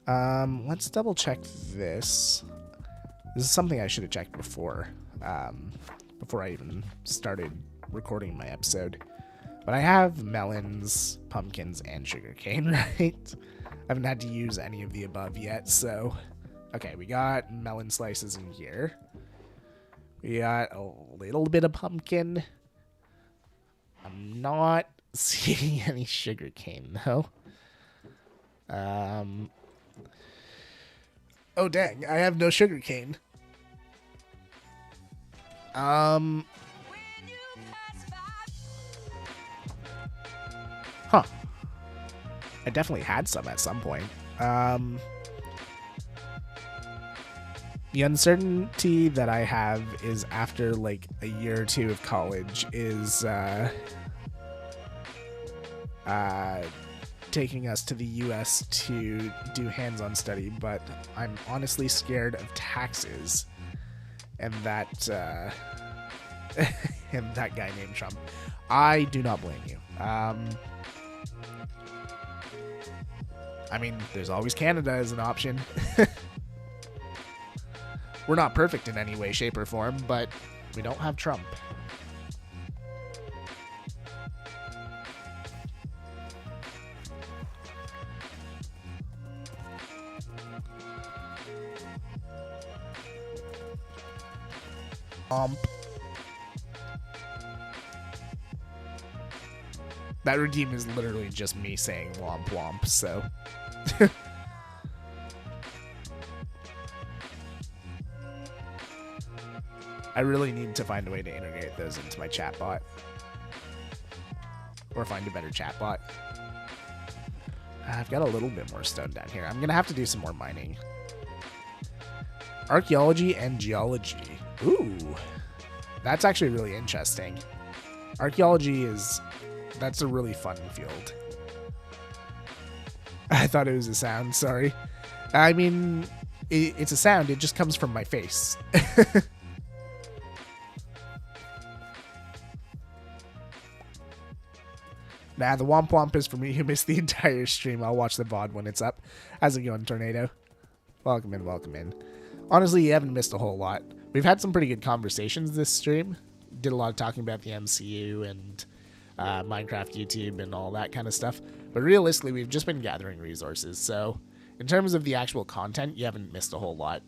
Let's double check this. This is something I should have checked before I even started recording my episode. But I have melons, pumpkins, and sugarcane, right? I haven't had to use any of the above yet, so... Okay, we got melon slices in here. We got a little bit of pumpkin. I'm not seeing any sugarcane, though. Oh, dang, I have no sugarcane. Huh. I definitely had some at some point. The uncertainty that I have is after like a year or two of college is taking us to the US to do hands-on study, but I'm honestly scared of taxes and that and that guy named Trump. I do not blame you. I mean, there's always Canada as an option. We're not perfect in any way, shape, or form, but we don't have Trump. That redeem is literally just me saying womp womp, so... I really need to find a way to integrate those into my chatbot. Or find a better chatbot. I've got a little bit more stone down here. I'm going to have to do some more mining. Archaeology and geology. Ooh. That's actually really interesting. Archaeology that's a really fun field. I thought it was a sound, sorry. I mean, it's a sound, it just comes from my face. Nah, the womp womp is for me who missed the entire stream. I'll watch the VOD when it's up. How's it going, Tornado? Welcome in, welcome in. Honestly, you haven't missed a whole lot. We've had some pretty good conversations this stream. Did a lot of talking about the MCU and Minecraft YouTube and all that kind of stuff. But realistically, we've just been gathering resources. So in terms of the actual content, you haven't missed a whole lot.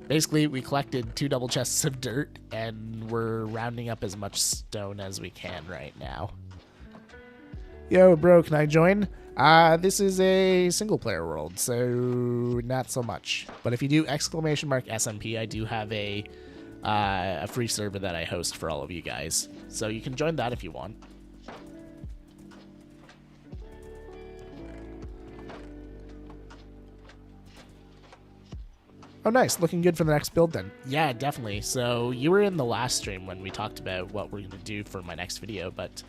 Basically, we collected 2 double chests of dirt, and we're rounding up as much stone as we can right now. Yo, bro, can I join? This is a single-player world, so not so much. But if you do !SMP, I do have a free server that I host for all of you guys. So you can join that if you want. Oh, nice. Looking good for the next build, then. Yeah, definitely. So you were in the last stream when we talked about what we're going to do for my next video, but...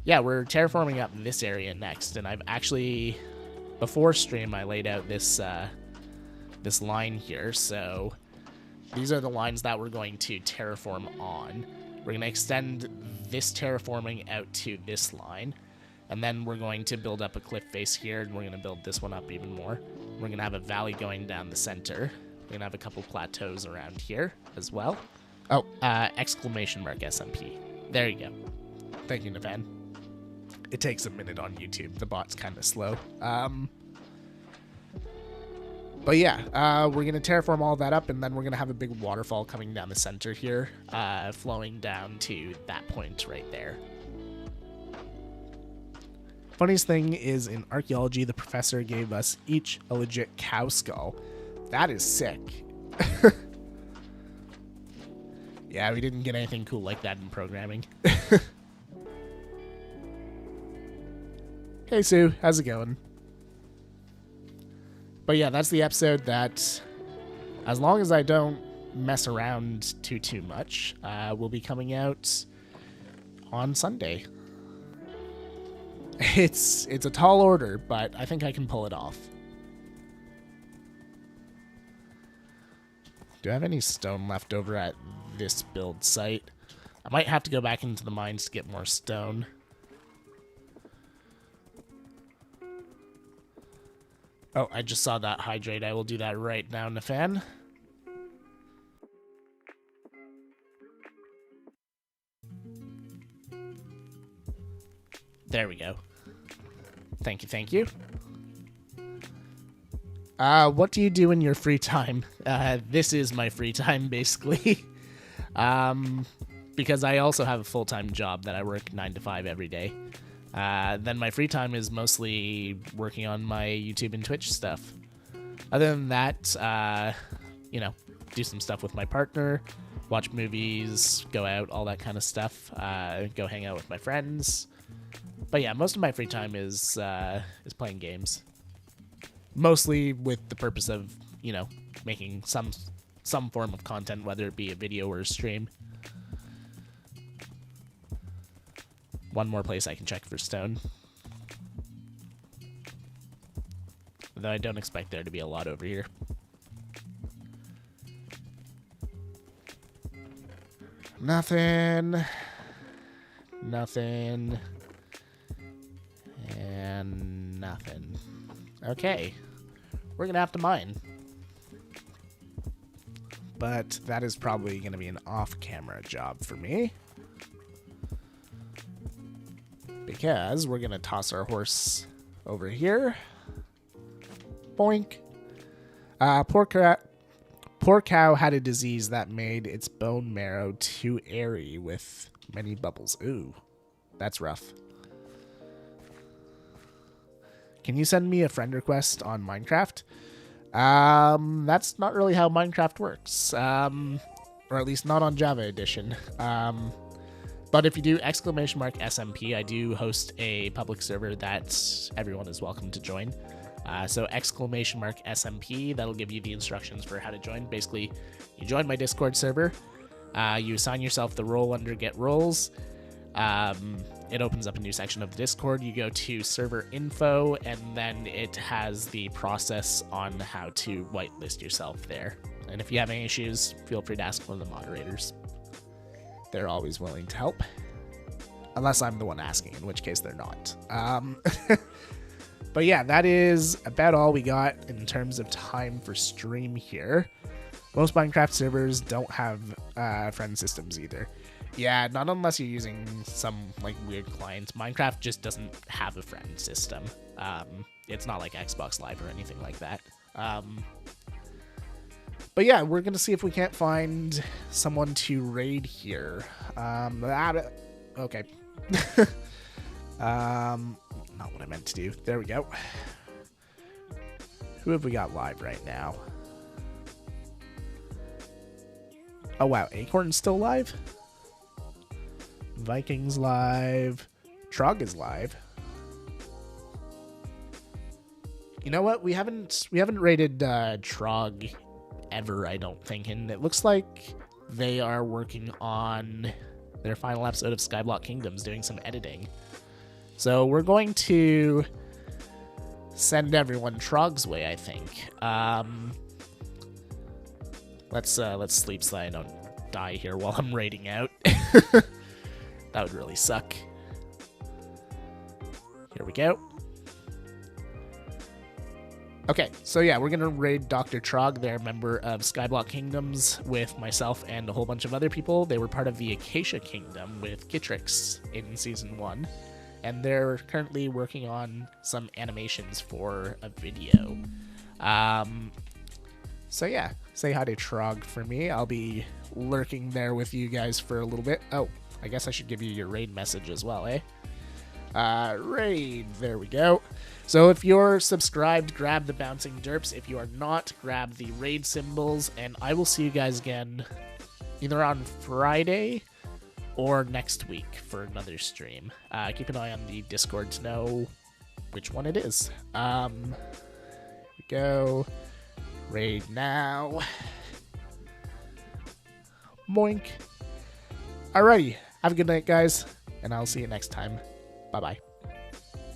yeah, we're terraforming up this area next, and I've actually, before stream, I laid out this this line here, so these are the lines that we're going to terraform on. We're going to extend this terraforming out to this line, and then we're going to build up a cliff face here, and we're going to build this one up even more. We're going to have a valley going down the center. We're going to have a couple plateaus around here as well. Oh, !SMP. There you go. Thank you, Navan. It takes a minute on YouTube. The bot's kind of slow. But yeah, we're going to terraform all that up, and then we're going to have a big waterfall coming down the center here, flowing down to that point right there. Funniest thing is, in archaeology, the professor gave us each a legit cow skull. That is sick. Yeah, we didn't get anything cool like that in programming. Hey Sue, how's it going? But yeah, that's the episode that, as long as I don't mess around too much, will be coming out on Sunday. It's a tall order, but I think I can pull it off. Do I have any stone left over at this build site? I might have to go back into the mines to get more stone. Oh, I just saw that hydrate. I will do that right now, Nafan. There we go. Thank you, thank you. What do you do in your free time? This is my free time, basically. Because I also have a full-time job that I work 9 to 5 every day. Then my free time is mostly working on my YouTube and Twitch stuff. Other than that, you know, do some stuff with my partner, watch movies, go out, all that kind of stuff. Go hang out with my friends. But yeah, most of my free time is playing games. Mostly with the purpose of, you know, making some form of content, whether it be a video or a stream. One more place I can check for stone. Though I don't expect there to be a lot over here. Nothing. Nothing. And nothing. Okay. We're gonna have to mine. But that is probably gonna be an off-camera job for me. Because we're gonna toss our horse over here. Boink. Poor cow had a disease that made its bone marrow too airy with many bubbles. Ooh, that's rough. Can you send me a friend request on Minecraft? That's not really how Minecraft works. Or at least not on Java Edition. But if you do !SMP, I do host a public server that everyone is welcome to join. So !SMP, that'll give you the instructions for how to join. Basically, you join my Discord server, you assign yourself the role under Get Roles. It opens up a new section of the Discord. You go to server info, and then it has the process on how to whitelist yourself there. And if you have any issues, feel free to ask one of the moderators. They're always willing to help. Unless I'm the one asking, in which case they're not. But yeah, that is about all we got in terms of time for stream here. Most Minecraft servers don't have friend systems either. Yeah, not unless you're using some like weird client. Minecraft just doesn't have a friend system. It's not like Xbox Live or anything like that. But yeah, we're gonna see if we can't find someone to raid here. Okay. Not what I meant to do. There we go. Who have we got live right now? Oh wow, Acorn's still live? Vikings live. Trog is live. You know what? We haven't rated Trog ever, I don't think, and it looks like they are working on their final episode of Skyblock Kingdoms, doing some editing. So we're going to send everyone Trog's way, I think. Let's sleep so I don't die here while I'm raiding out. That would really suck. Here we go. Okay, so yeah, we're gonna raid Dr. Trog. They're a member of Skyblock Kingdoms with myself and a whole bunch of other people. They were part of the Acacia Kingdom with Gitrix in Season 1. And they're currently working on some animations for a video. So yeah, say hi to Trog for me. I'll be lurking there with you guys for a little bit. Oh, I guess I should give you your raid message as well, eh? Raid, there we go. So if you're subscribed, grab the bouncing derps. If you are not, grab the raid symbols, and I will see you guys again either on Friday or next week for another stream. Keep an eye on the Discord to know which one it is. Here we go. Raid now. Moink. Alrighty. Have a good night, guys, and I'll see you next time. Bye-bye.